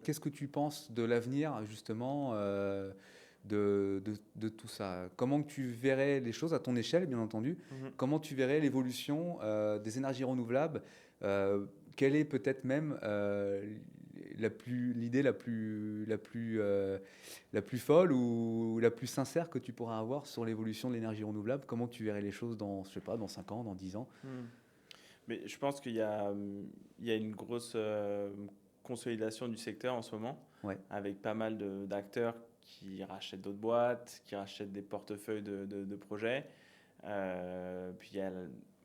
Qu'est-ce que tu penses de l'avenir, justement, de tout ça? Comment tu verrais les choses à ton échelle, bien entendu? Comment tu verrais l'évolution des énergies renouvelables? Quelle est peut-être même l'idée la plus folle ou la plus sincère que tu pourras avoir sur l'évolution de l'énergie renouvelable? Comment tu verrais les choses dans, je sais pas, dans 5 ans, dans 10 ans? Mais je pense qu'il y a une grosse consolidation du secteur en ce moment, avec pas mal d'acteurs qui rachètent d'autres boîtes, qui rachètent des portefeuilles de projets. Puis il y a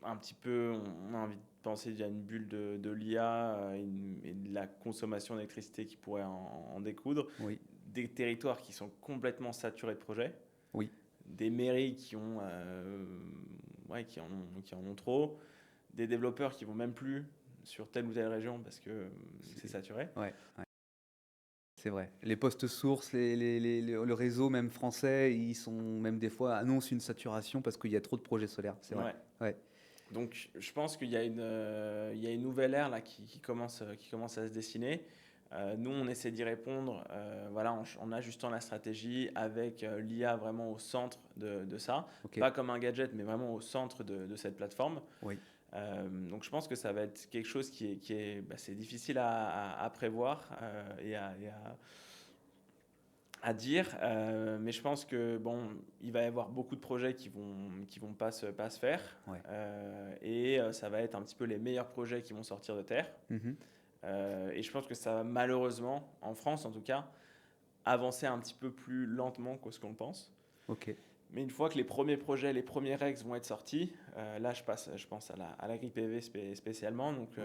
un petit peu, on a envie de penser qu'il y a une bulle de l'IA et de la consommation d'électricité qui pourrait en découdre. Des territoires qui sont complètement saturés de projets. Des mairies qui en ont trop. Des développeurs qui vont même plus sur telle ou telle région parce que c'est saturé. C'est vrai. Les postes sources, le réseau même français, ils sont même des fois annoncent une saturation parce qu'il y a trop de projets solaires. C'est vrai. Donc je pense qu'il y a une nouvelle ère là qui commence à se dessiner. Nous, on essaie d'y répondre en ajustant la stratégie avec l'IA vraiment au centre de ça. Pas comme un gadget, mais vraiment au centre de cette plateforme. Donc je pense que ça va être quelque chose qui est c'est difficile à prévoir et à dire, mais je pense que il va y avoir beaucoup de projets qui vont pas se faire, et ça va être un petit peu les meilleurs projets qui vont sortir de terre. Et je pense que ça va malheureusement, en France en tout cas, avancer un petit peu plus lentement que ce qu'on pense. Mais une fois que les premiers projets, les premiers REX vont être sortis, là je pense à la grille PV spécialement, donc la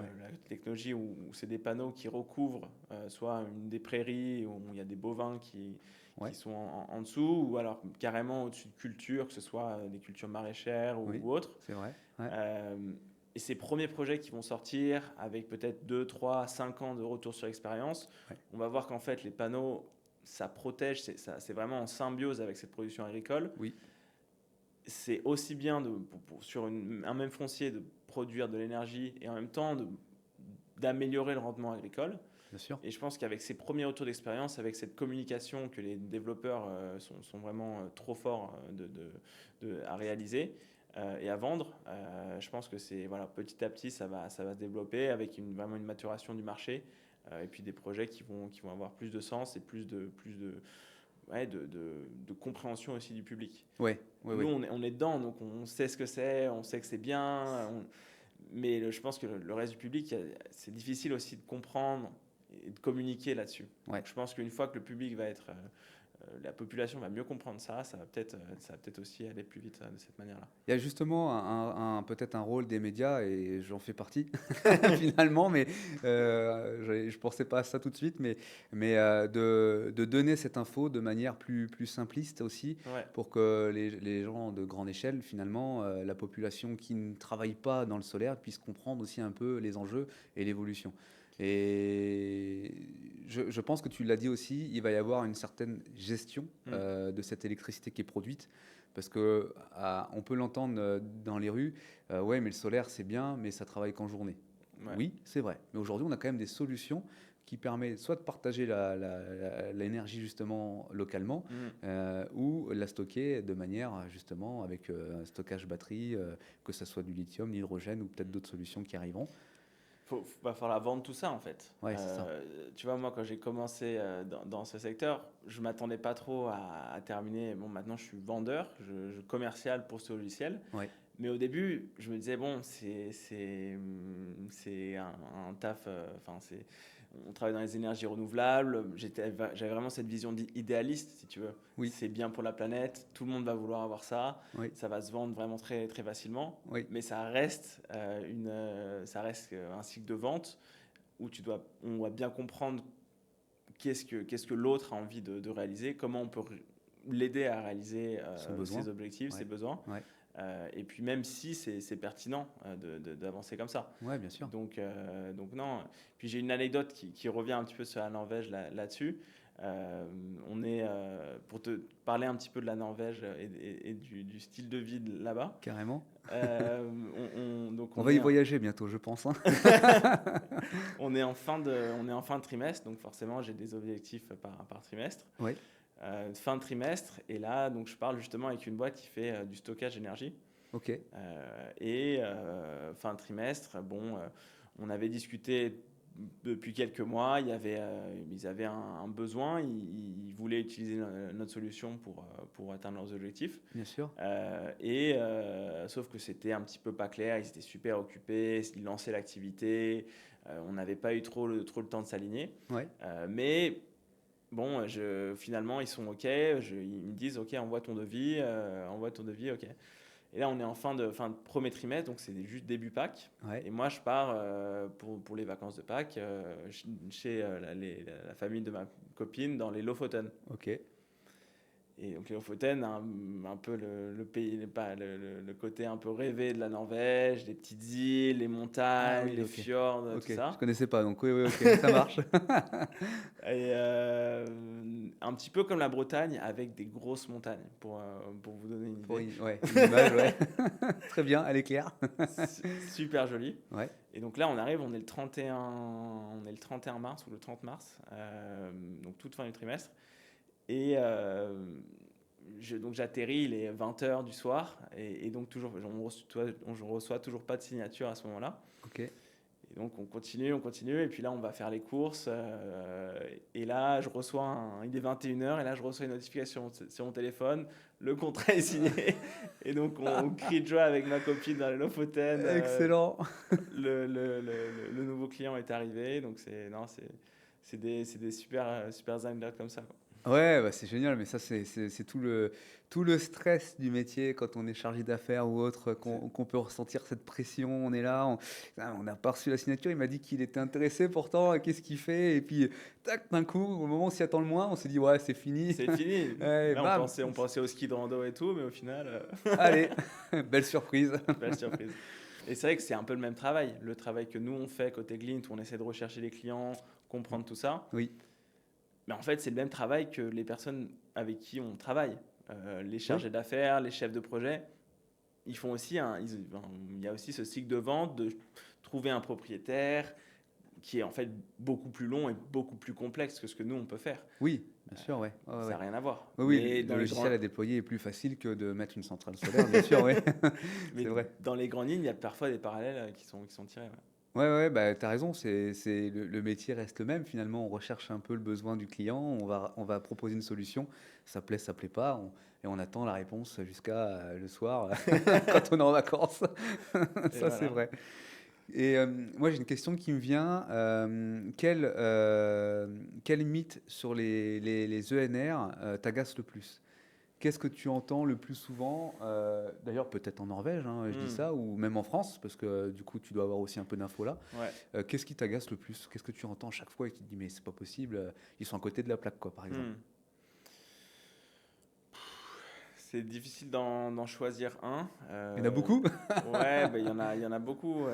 technologie où c'est des panneaux qui recouvrent soit des prairies où il y a des bovins qui sont en dessous, ou alors carrément au-dessus de cultures, que ce soit des cultures maraîchères ou autres. C'est vrai. Et ces premiers projets qui vont sortir avec peut-être 2, 3, 5 ans de retour sur expérience, on va voir qu'en fait les panneaux, ça protège, c'est vraiment en symbiose avec cette production agricole. C'est aussi bien sur un même foncier de produire de l'énergie et en même temps d'améliorer le rendement agricole. Bien sûr. Et je pense qu'avec ces premiers retours d'expérience, avec cette communication que les développeurs sont vraiment trop forts à réaliser et à vendre, je pense que petit à petit ça va se développer avec vraiment une maturation du marché. Et puis des projets qui vont avoir plus de sens et plus de compréhension aussi du public. Nous, on est dedans, donc on sait ce que c'est, on sait que c'est bien, mais je pense que le reste du public, c'est difficile aussi de comprendre et de communiquer là-dessus. Je pense qu'une fois que le public va être... la population va mieux comprendre ça va peut-être aussi aller plus vite de cette manière-là. Il y a justement peut-être un rôle des médias, et j'en fais partie finalement, mais je ne pensais pas à ça tout de suite, mais de donner cette info de manière plus simpliste aussi, pour que les gens de grande échelle, finalement, la population qui ne travaille pas dans le solaire, puisse comprendre aussi un peu les enjeux et l'évolution. Et je pense que tu l'as dit aussi, il va y avoir une certaine gestion de cette électricité qui est produite. Parce que on peut l'entendre dans les rues, ouais, mais le solaire c'est bien, mais ça travaille qu'en journée. Ouais. Oui, c'est vrai. Mais aujourd'hui, on a quand même des solutions qui permettent soit de partager l'énergie justement localement, ou la stocker de manière justement avec un stockage batterie, que ce soit du lithium, l'hydrogène ou peut-être d'autres solutions qui arriveront. Va falloir vendre tout ça en fait. Ouais, c'est ça. Tu vois, moi quand j'ai commencé dans ce secteur, je m'attendais pas trop à terminer. Bon, maintenant je suis vendeur, je commercial pour ce logiciel. Ouais. Mais au début, je me disais, bon, c'est un taf, enfin, on travaille dans les énergies renouvelables. J'avais vraiment cette vision idéaliste, si tu veux. Oui. C'est bien pour la planète, tout le monde va vouloir avoir ça, Oui. ça va se vendre vraiment très, très facilement. Oui. Mais ça reste, un cycle de vente où on doit bien comprendre qu'est-ce que l'autre a envie de réaliser, comment on peut l'aider à réaliser ses objectifs, ses besoins. Ouais. Et puis même si c'est pertinent d'avancer comme ça. Ouais, bien sûr. Donc non. Puis j'ai une anecdote qui revient un petit peu sur la Norvège là-dessus. Pour te parler un petit peu de la Norvège et du style de vie là-bas. Carrément. Donc on va y voyager bientôt, je pense. Hein. on est en fin de trimestre, donc forcément j'ai des objectifs par trimestre. Oui. Fin de trimestre, et là donc je parle justement avec une boîte qui fait du stockage d'énergie. Ok. Fin de trimestre, on avait discuté depuis quelques mois, ils avaient un besoin, ils voulaient utiliser notre solution pour atteindre leurs objectifs. Bien sûr. Sauf que c'était un petit peu pas clair, ils étaient super occupés, ils lançaient l'activité, on n'avait pas eu trop le temps de s'aligner. Ouais. Mais bon, finalement, ils sont OK. Ils me disent OK, envoie ton devis, OK. Et là, on est en fin de premier trimestre, donc c'est juste début Pâques. Ouais. Et moi, je pars pour les vacances de Pâques chez la famille de ma copine dans les Lofoten. Ok. Et donc les Lofoten, un peu le pays, le côté un peu rêvé de la Norvège, les petites îles, les montagnes, les fjords, tout ça. Je connaissais pas, donc oui, ok, ça marche. Et un petit peu comme la Bretagne, avec des grosses montagnes, pour vous donner une idée. Une image, ouais. Très bien, elle est claire. Super jolie. Ouais. Et donc là, on arrive, on est le 31 mars ou le 30 mars, donc toute fin du trimestre. Et donc j'atterris, il est 20h du soir, et donc toujours, on reçoit toujours pas de signature à ce moment-là. Ok. Et donc on continue, et puis là on va faire les courses, et là je reçois il est 21h, et là je reçois une notification sur mon téléphone, le contrat est signé, et donc on crie de joie avec ma copine dans les Lofoten. Excellent. Le nouveau client est arrivé, donc c'est des super anecdotes comme ça, quoi. Ouais, bah c'est génial, mais ça, c'est tout le stress du métier quand on est chargé d'affaires ou autre, qu'on peut ressentir cette pression. On est là, on n'a pas reçu la signature. Il m'a dit qu'il était intéressé pourtant, qu'est-ce qu'il fait? Et puis, tac, d'un coup, au moment où on s'y attend le moins, on s'est dit, ouais, c'est fini. C'est fini. Ouais, là, on pensait au ski de rando et tout, mais au final. Allez, belle surprise. Belle surprise. Et c'est vrai que c'est un peu le même travail. Le travail que nous, on fait côté Glint, où on essaie de rechercher les clients, comprendre tout ça. Oui. Mais en fait, c'est le même travail que les personnes avec qui on travaille. Les chargés d'affaires, les chefs de projet, ils font aussi il y a aussi ce cycle de vente, de trouver un propriétaire qui est en fait beaucoup plus long et beaucoup plus complexe que ce que nous, on peut faire. Oui, bien sûr, ouais. Ça n'a rien à voir. Oui, le logiciel à déployer est plus facile que de mettre une centrale solaire, bien sûr, oui. Mais c'est vrai. Dans les grandes lignes, il y a parfois des parallèles qui sont tirés. Ouais. Ouais, bah, tu as raison, le métier reste le même. Finalement, on recherche un peu le besoin du client, on va proposer une solution, ça plaît pas, et on attend la réponse jusqu'à le soir, quand on est en vacances. Ça, c'est vrai. Et moi, j'ai une question qui me vient. Quel mythe sur les ENR t'agace le plus? Qu'est-ce que tu entends le plus souvent, d'ailleurs peut-être en Norvège, je dis ça, ou même en France, parce que du coup tu dois avoir aussi un peu d'infos là. Ouais. Qu'est-ce qui t'agace le plus? Qu'est-ce que tu entends chaque fois et tu te dis mais c'est pas possible, ils sont à côté de la plaque, quoi, par exemple. C'est difficile d'en choisir un. Il y en a beaucoup? Ouais, bah, il y en a beaucoup.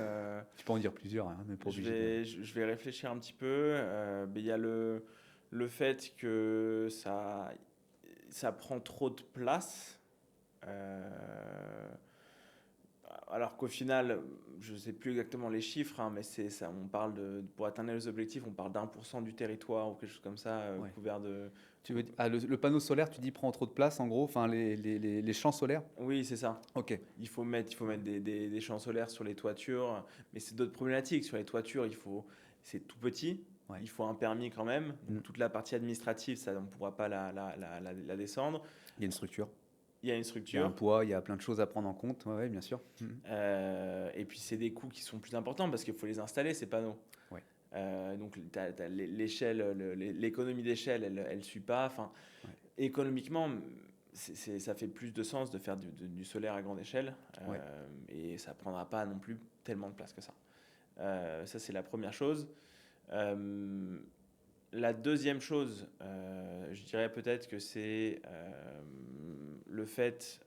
Tu peux en dire plusieurs, hein, on n'est pas Je obligé de... vais, je vais réfléchir un petit peu. Mais il y a le fait que ça prend trop de place. Euh, alors qu'au final, je ne sais plus exactement les chiffres, hein, mais c'est ça, on parle pour atteindre les objectifs, on parle d'1% du territoire ou quelque chose comme ça, Ouais. couvert de. Tu veux... le panneau solaire, tu dis, prend trop de place, en gros, enfin, les champs solaires? Oui, c'est ça. Ok. Il faut mettre des champs solaires sur les toitures, mais c'est d'autres problématiques. Sur les toitures, c'est tout petit, Ouais. il faut un permis quand même. Donc Mm. toute la partie administrative, ça, on ne pourra pas la descendre. Il y a une structure, Il y a une il y a un structure. poids, il y a plein de choses à prendre en compte. Ouais, bien sûr. Et puis c'est des coûts qui sont plus importants parce qu'il faut les installer, ces panneaux. Ouais. Donc t'as l'échelle, l'économie d'échelle, elle ne suit pas. Enfin, Ouais. économiquement, ça fait plus de sens de faire du solaire à grande échelle. Ouais. Et ça ne prendra pas non plus tellement de place que ça. Ça, c'est la première chose. La deuxième chose, je dirais peut-être que c'est le fait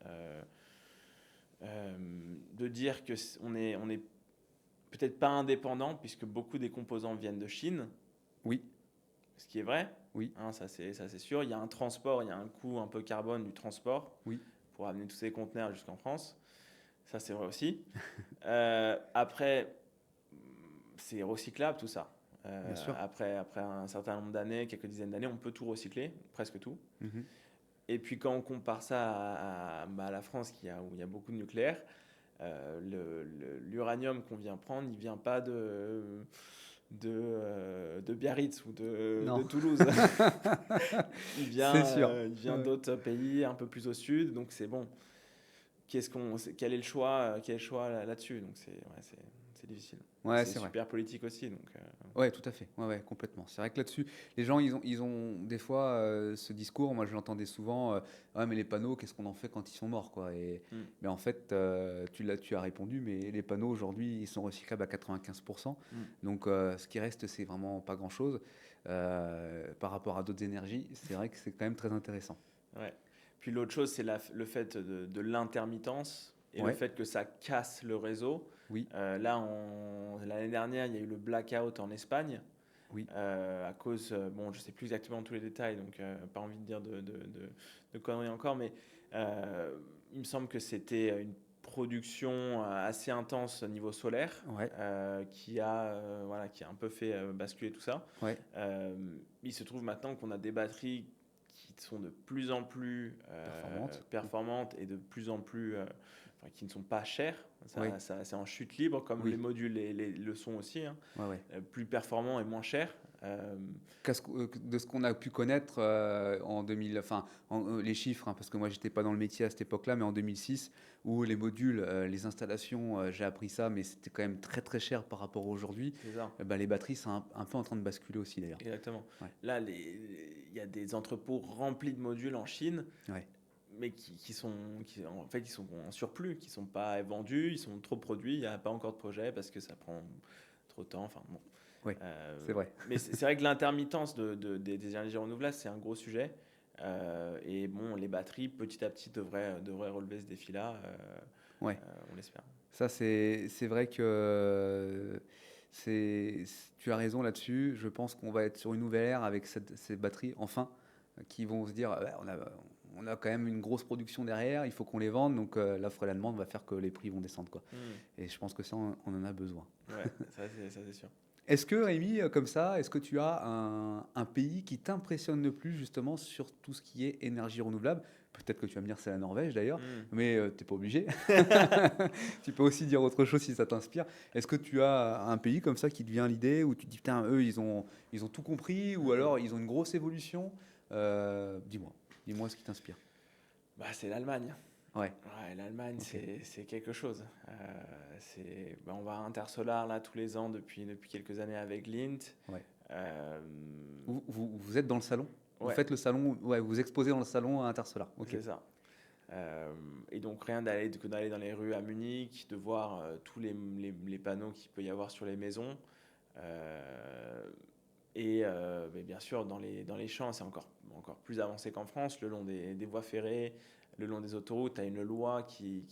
de dire que on est peut-être pas indépendant puisque beaucoup des composants viennent de Chine, Oui, ce qui est vrai. oui, Hein, ça c'est sûr. Il y a un transport, il y a un coût un peu carbone du transport oui. pour amener tous ces conteneurs jusqu'en France. Ça c'est vrai aussi. Après, c'est recyclable tout ça. Bien sûr. Après un certain nombre d'années, quelques dizaines d'années, on peut tout recycler, presque tout. Mhm. Et puis quand on compare ça à la France où il y a beaucoup de nucléaire, l'uranium qu'on vient prendre, il ne vient pas de Biarritz ou de Non, Toulouse. c'est sûr. Il vient Ouais. d'autres pays un peu plus au sud, donc c'est bon. Quel est le choix, là-dessus? Donc c'est difficile. Ouais, C'est c'est vrai. super politique aussi. Donc, Ouais, tout à fait. Ouais, ouais, complètement. C'est vrai que là-dessus, les gens, ils ont des fois ce discours. Moi, je l'entendais souvent. Ouais, mais les panneaux, qu'est-ce qu'on en fait quand ils sont morts, quoi? mm, Mais en fait, tu as répondu. Mais les panneaux aujourd'hui, ils sont recyclables à 95%. mm, Donc, ce qui reste, c'est vraiment pas grand-chose par rapport à d'autres énergies. C'est vrai que c'est quand même très intéressant. ouais. Puis l'autre chose, c'est le fait de l'intermittence et le Ouais. fait que ça casse le réseau. Oui. Là, l'année dernière, il y a eu le blackout en Espagne. Oui. À cause, bon, je sais plus exactement tous les détails, donc pas envie de dire de conneries encore, mais il me semble que c'était une production assez intense au niveau solaire Ouais. voilà, qui a un peu fait basculer tout ça. Ouais. Il se trouve maintenant qu'on a des batteries qui sont de plus en plus Performante. performantes et de plus en plus, enfin, qui ne sont pas chères. Oui. C'est en chute libre, comme Oui. les modules le sont aussi, hein. Ouais, ouais. Plus performant et moins cher. De ce qu'on a pu connaître en 2000, enfin les chiffres, hein, parce que moi j'étais pas dans le métier à cette époque-là, mais en 2006, où les modules, les installations, j'ai appris ça, mais c'était quand même très très cher par rapport à aujourd'hui. C'est ça. Bah, les batteries, c'est un peu en train de basculer aussi d'ailleurs. Exactement. Ouais. Là, il y a des entrepôts remplis de modules en Chine, Ouais. mais en fait, ils sont en surplus, qui sont pas vendus, ils sont trop produits, il n'y a pas encore de projet parce que ça prend trop de temps. Enfin, bon. Oui, c'est vrai. Mais c'est vrai que l'intermittence des énergies renouvelables, c'est un gros sujet. Et bon, les batteries, petit à petit, devraient relever ce défi-là, Ouais. on l'espère. Ça, c'est vrai que tu as raison là-dessus. Je pense qu'on va être sur une nouvelle ère avec ces batteries, enfin, qui vont se dire, bah, on a quand même une grosse production derrière, il faut qu'on les vende, donc l'offre et la demande va faire que les prix vont descendre, quoi. Et je pense que ça, on en a besoin. Ouais, ça c'est sûr. Est-ce que, Rémi, comme ça, est-ce que tu as un pays qui t'impressionne le plus justement sur tout ce qui est énergie renouvelable? Peut-être que tu vas me dire c'est la Norvège d'ailleurs, mais tu n'es pas obligé. Tu peux aussi dire autre chose si ça t'inspire. Est-ce que tu as un pays comme ça qui te vient à l'idée où tu te dis putain, eux, ils ont tout compris ou alors ils ont une grosse évolution? Dis-moi ce qui t'inspire. Bah, c'est l'Allemagne. Ouais. Ouais, l'Allemagne, Ok. c'est quelque chose. On va à Intersolar là tous les ans depuis quelques années avec Lint. Ouais. Euh, Vous êtes dans le salon? Vous ouais, faites le salon, ouais, vous exposez dans le salon à Intersolar. Ok. c'est ça. Et donc rien que d'aller dans les rues à Munich, de voir tous les panneaux qu'il peut y avoir sur les maisons. Mais bien sûr, dans les champs, c'est encore plus avancé qu'en France. Le long des voies ferrées, le long des autoroutes, tu as une loi qui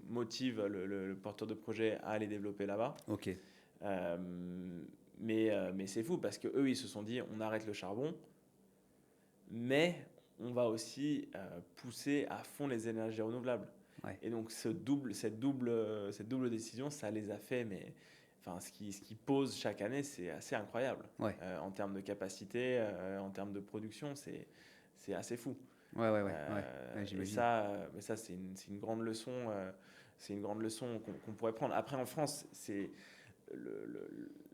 motive le porteur de projet à aller développer là-bas. Ok. Euh, mais c'est fou parce qu'eux, ils se sont dit, on arrête le charbon, mais on va aussi pousser à fond les énergies renouvelables. Ouais. Et donc cette double décision, ça les a fait, mais enfin, ce qui pose chaque année, c'est assez incroyable. Ouais. En termes de capacité, en termes de production, c'est assez fou. Ouais, Et j'imagine. ça c'est une grande leçon. C'est une grande leçon qu'on pourrait prendre. Après, en France,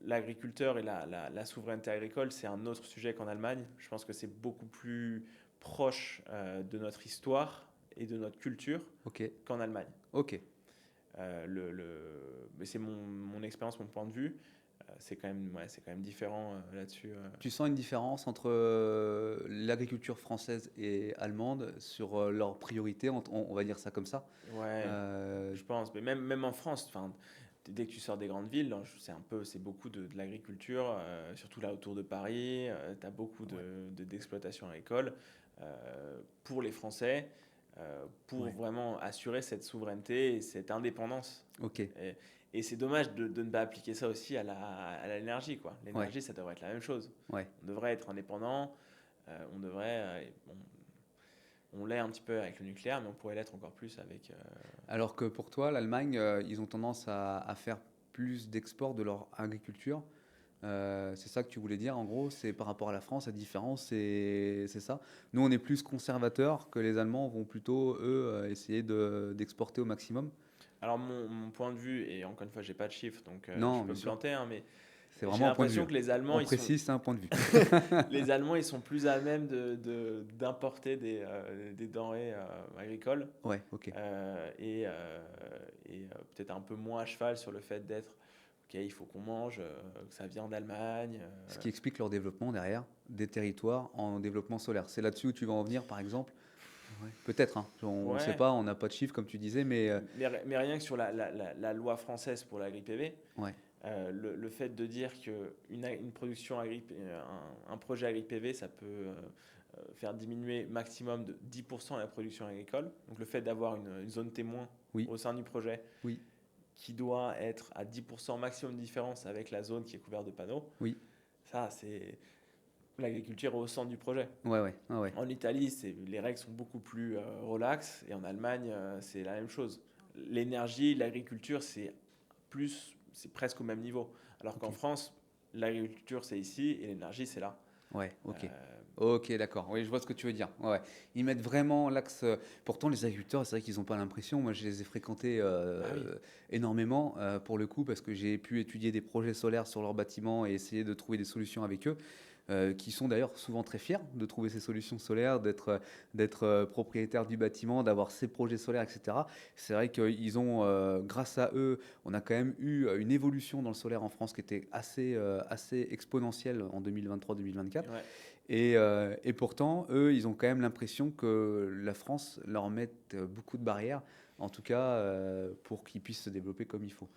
l'agriculteur et la souveraineté agricole, c'est un autre sujet qu'en Allemagne. Je pense que c'est beaucoup plus proche de notre histoire et de notre culture qu'en Allemagne. Ok. Mais c'est mon expérience, mon point de vue. C'est quand même différent là-dessus. Tu sens une différence entre l'agriculture française et allemande sur leurs priorités, on va dire ça comme ça. Ouais, je pense. Mais même en France, enfin, dès que tu sors des grandes villes, c'est beaucoup de l'agriculture, surtout là autour de Paris. Tu as beaucoup d'exploitation agricole pour les Français, pour vraiment assurer cette souveraineté et cette indépendance. Ok. Et c'est dommage de ne pas appliquer ça aussi à l'énergie, quoi. L'énergie, ça devrait être la même chose. Ouais. On devrait être indépendant. On devrait. On l'est un petit peu avec le nucléaire, mais on pourrait l'être encore plus avec. Alors que pour toi, l'Allemagne, ils ont tendance à faire plus d'export de leur agriculture. C'est ça que tu voulais dire, en gros, c'est par rapport à la France, la différence, c'est ça. Nous, on est plus conservateurs que les Allemands vont plutôt, eux, essayer d'exporter au maximum. Alors, mon point de vue, et encore une fois, j'ai pas de chiffres, donc Non, je peux bien me sûr. planter, hein, mais C'est j'ai vraiment un point de vue. l'impression que les Allemands, On précise, c'est un point de vue. les Allemands, ils sont plus à même d'importer des denrées agricoles. Ouais, ok. Peut-être un peu moins à cheval sur le fait d'être, ok, il faut qu'on mange, que ça vient d'Allemagne. Ce qui explique leur développement derrière des territoires en développement solaire. C'est là-dessus où tu vas en venir, par exemple. Ouais. Peut-être, hein. On ne sait Ouais. pas, on n'a pas de chiffres comme tu disais, mais Mais rien que sur la loi française pour l'agri PV, ouais, le fait de dire qu'une production un projet agri PV, ça peut faire diminuer maximum de 10% la production agricole. Donc le fait d'avoir une zone témoin oui, au sein du projet oui, qui doit être à 10% maximum de différence avec la zone qui est couverte de panneaux, oui, ça c'est l'agriculture au centre du projet. ouais. En Italie, les règles sont beaucoup plus relaxes et en Allemagne, c'est la même chose. L'énergie, l'agriculture, c'est presque au même niveau. Alors qu'en France, l'agriculture, c'est ici et l'énergie, c'est là. Ouais, ok. Ok, d'accord. Oui, je vois ce que tu veux dire. Ouais. Ils mettent vraiment l'axe. Pourtant, les agriculteurs, c'est vrai qu'ils n'ont pas l'impression. Moi, je les ai fréquentés énormément pour le coup, parce que j'ai pu étudier des projets solaires sur leurs bâtiments et essayer de trouver des solutions avec eux. Qui sont d'ailleurs souvent très fiers de trouver ces solutions solaires, d'être propriétaires du bâtiment, d'avoir ces projets solaires, etc. C'est vrai qu'ils ont, grâce à eux, on a quand même eu une évolution dans le solaire en France qui était assez exponentielle en 2023-2024. Ouais. Et pourtant, eux, ils ont quand même l'impression que la France leur met beaucoup de barrières, en tout cas pour qu'ils puissent se développer comme il faut.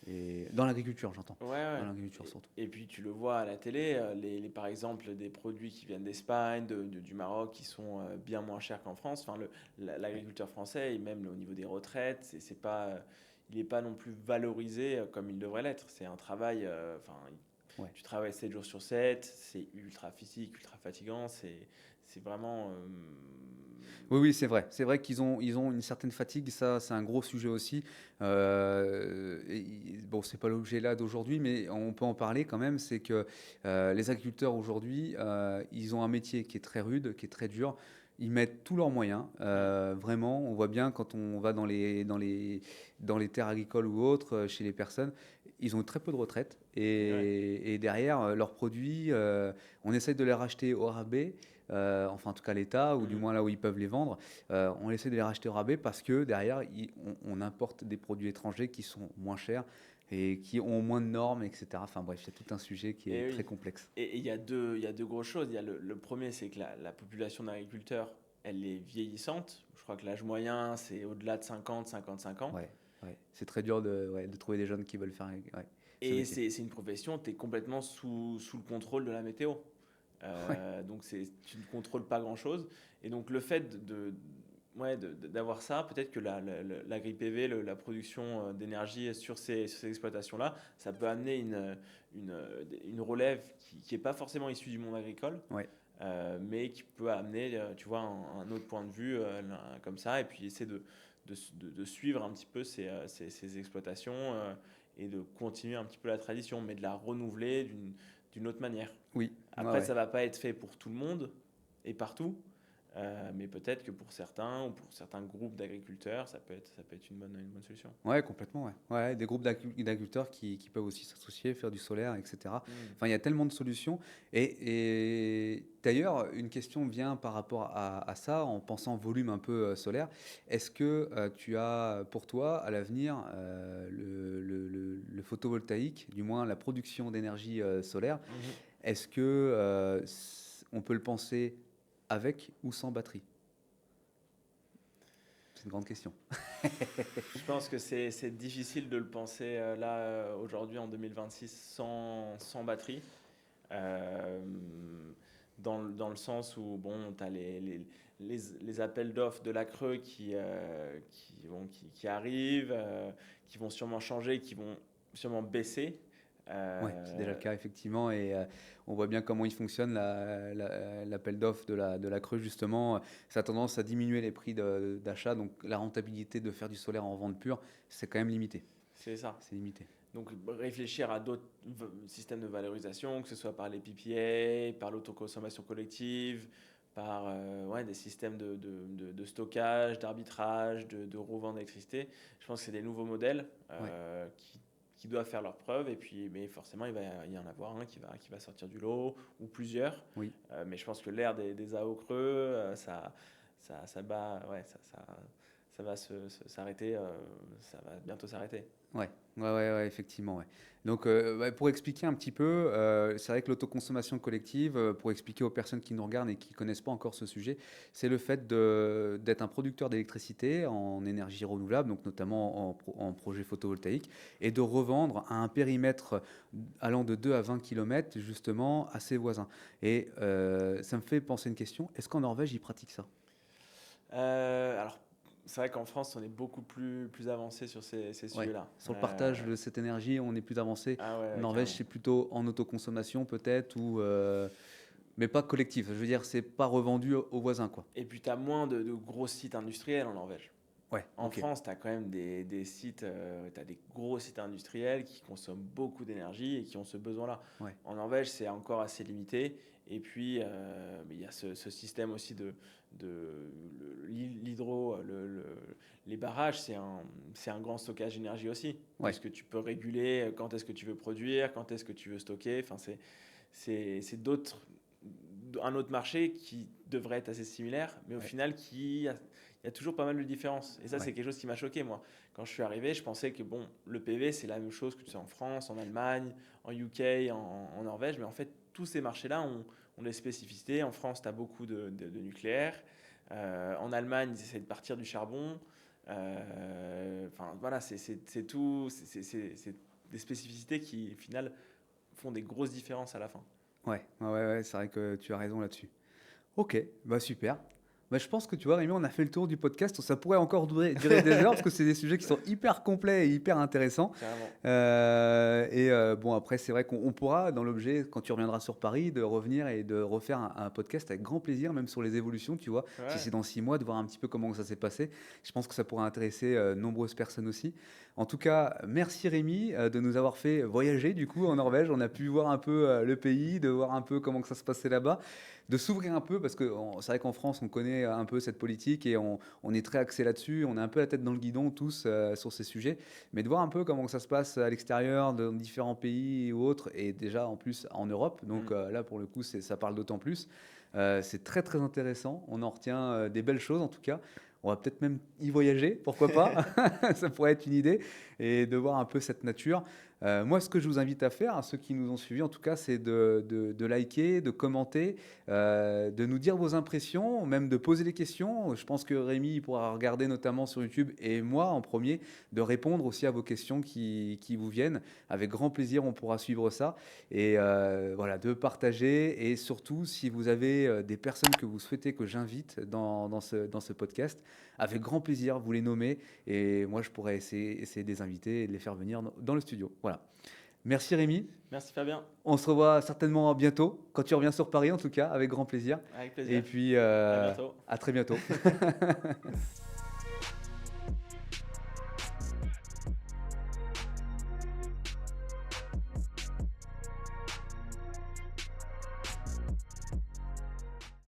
Et dans l'agriculture, j'entends. Ouais. Dans l'agriculture surtout. Et puis tu le vois à la télé, par exemple des produits qui viennent d'Espagne, du Maroc, qui sont bien moins chers qu'en France. Enfin, l'agriculteur français, et même au niveau des retraites, c'est pas, il n'est pas non plus valorisé comme il devrait l'être. C'est un travail, tu travailles 7 jours sur 7, c'est ultra physique, ultra fatigant, c'est vraiment... Oui, c'est vrai. C'est vrai qu'ils ont une certaine fatigue. Ça, c'est un gros sujet aussi. Bon, c'est pas l'objet là d'aujourd'hui, mais on peut en parler quand même. C'est que les agriculteurs aujourd'hui, ils ont un métier qui est très rude, qui est très dur. Ils mettent tous leurs moyens, vraiment. On voit bien quand on va dans les terres agricoles ou autres, chez les personnes, ils ont très peu de retraite. Et derrière, leurs produits, on essaye de les racheter au rabais. Enfin en tout cas l'État, ou du moins là où ils peuvent les vendre, on essaie de les racheter au rabais parce que derrière, on importe des produits étrangers qui sont moins chers et qui ont moins de normes, etc. Enfin bref, c'est tout un sujet qui est très complexe. Et il y a deux grosses choses. Il y a le premier, c'est que la population d'agriculteurs, elle est vieillissante. Je crois que l'âge moyen, c'est au-delà de 50, 55 ans. Ouais. C'est très dur de trouver des jeunes qui veulent faire. Ouais. ce Et métier. c'est une profession, tu es complètement sous le contrôle de la météo. Ouais, Donc tu ne contrôles pas grand-chose. Et donc le fait ouais, d'avoir ça, peut-être que l'agri-PV, la production d'énergie sur ces exploitations-là, ça peut amener une relève qui n'est pas forcément issue du monde agricole, ouais. mais qui peut amener, tu vois, un autre point de vue comme ça, et puis essayer de suivre un petit peu ces exploitations et de continuer un petit peu la tradition, mais de la renouveler d'une autre manière. Oui, ouais, Après, ouais. ça va pas être fait pour tout le monde et partout, mais peut-être que pour certains ou pour certains groupes d'agriculteurs, ça peut être une bonne solution. Ouais, complètement, ouais. Ouais, des groupes d'agriculteurs qui peuvent aussi s'associer, faire du solaire, etc. Hmm. Enfin, il y a tellement de solutions. Et d'ailleurs, une question vient par rapport à ça, en pensant volume un peu solaire. Est-ce que tu as pour toi, à l'avenir, le photovoltaïque, du moins la production d'énergie solaire, Mhm. est-ce que on peut le penser avec ou sans batterie? C'est une grande question. Je pense que c'est difficile de le penser là, aujourd'hui, en 2026, sans batterie. Euh, dans le sens où, bon, tu as les appels d'offres de la Creux qui arrivent, qui vont sûrement changer, qui vont sûrement baisser. Ouais, c'est déjà le Euh, cas effectivement et on voit bien comment il fonctionne l'appel d'offres de la Creux justement. Ça a tendance à diminuer les prix d'achat, donc la rentabilité de faire du solaire en vente pure, c'est quand même limité. c'est ça. C'est limité. Donc réfléchir à d'autres systèmes de valorisation, que ce soit par les PPA, par l'autoconsommation collective, par ouais, des systèmes de stockage, d'arbitrage, de revente d'électricité. Je pense que c'est des nouveaux modèles Ouais, qui doivent faire leurs preuves. Et puis, mais forcément, il va y en avoir un qui va sortir du lot, ou plusieurs. oui. Mais je pense que l'ère des AO creux, ça bat, ouais, ça va s'arrêter, ça va bientôt s'arrêter. Ouais, ouais, effectivement, ouais. Donc, ouais, pour expliquer un petit peu, c'est vrai que l'autoconsommation collective, pour expliquer aux personnes qui nous regardent et qui connaissent pas encore ce sujet, c'est le fait d'être un producteur d'électricité en énergie renouvelable, donc notamment en projet photovoltaïque, et de revendre à un périmètre allant de 2 à 20 km justement à ses voisins. Et ça me fait penser une question, est-ce qu'en Norvège, ils pratiquent ça? Alors, c'est vrai qu'en France, on est beaucoup plus avancé sur ces Ouais. sujets-là. Sur le partage de cette énergie, on est plus avancé. Ah ouais, En ouais, Norvège, carrément. c'est plutôt en autoconsommation peut-être, ou, mais pas collectif. Je veux dire, c'est pas revendu aux voisins, quoi. Et puis, tu as moins de gros sites industriels en Norvège. Ouais, En ok. France, tu as quand même des sites, tu as des gros sites industriels qui consomment beaucoup d'énergie et qui ont ce besoin-là. Ouais, En Norvège, c'est encore assez limité. Et puis, mais il y a ce système aussi l'hydro, les barrages, c'est un grand stockage d'énergie aussi, ouais, puisque tu peux réguler quand est-ce que tu veux produire, quand est-ce que tu veux stocker. Enfin, c'est un autre marché qui devrait être assez similaire, mais au ouais, final, il y a toujours pas mal de différences. Et ça, ouais, c'est quelque chose qui m'a choqué, moi. Quand je suis arrivé, je pensais que bon, le PV, c'est la même chose que tu sais en France, en Allemagne, en UK, en Norvège, mais en fait, tous ces marchés-là ont des spécificités. En France, tu as beaucoup de nucléaire. En Allemagne, ils essaient de partir du charbon. Enfin, voilà, c'est tout. C'est des spécificités qui, au final, font des grosses différences à la fin. ouais, c'est vrai que tu as raison là-dessus. Ok, bah super. Bah, je pense que tu vois, Rémi, on a fait le tour du podcast. Ça pourrait encore durer des heures parce que c'est des sujets qui sont hyper complets et hyper intéressants. Carrément. Bon, après, c'est vrai qu'on pourra, dans l'objet, quand tu reviendras sur Paris, de revenir et de refaire un podcast avec grand plaisir, même sur les évolutions, tu vois. Si Ouais. c'est dans 6 mois, de voir un petit peu comment ça s'est passé. Je pense que ça pourrait intéresser nombreuses personnes aussi. En tout cas, merci Rémi de nous avoir fait voyager du coup en Norvège. On a pu voir un peu le pays, de voir un peu comment que ça se passait là-bas, de s'ouvrir un peu parce que c'est vrai qu'en France, on connaît un peu cette politique et on est très axé là-dessus. On est un peu la tête dans le guidon tous sur ces sujets. Mais de voir un peu comment ça se passe à l'extérieur, dans différents pays ou autres, et déjà en plus en Europe. Donc Mm. là, pour le coup, ça parle d'autant plus. C'est très très intéressant. On en retient des belles choses en tout cas. On va peut-être même y voyager, pourquoi pas. Ça pourrait être une idée. Et de voir un peu cette nature. Moi, ce que je vous invite à faire, à ceux qui nous ont suivis, en tout cas, c'est de liker, de commenter, de nous dire vos impressions, même de poser des questions. Je pense que Rémi pourra regarder notamment sur YouTube et moi en premier, de répondre aussi à vos questions qui vous viennent. Avec grand plaisir, on pourra suivre ça et voilà, de partager. Et surtout, si vous avez des personnes que vous souhaitez que j'invite dans ce podcast, avec grand plaisir, vous les nommez et moi, je pourrais essayer de les inviter et de les faire venir dans le studio. Voilà. Merci Rémi. Merci Fabien. On se revoit certainement bientôt, quand tu reviens sur Paris en tout cas, avec grand plaisir. Avec plaisir. Et puis À bientôt. à très bientôt.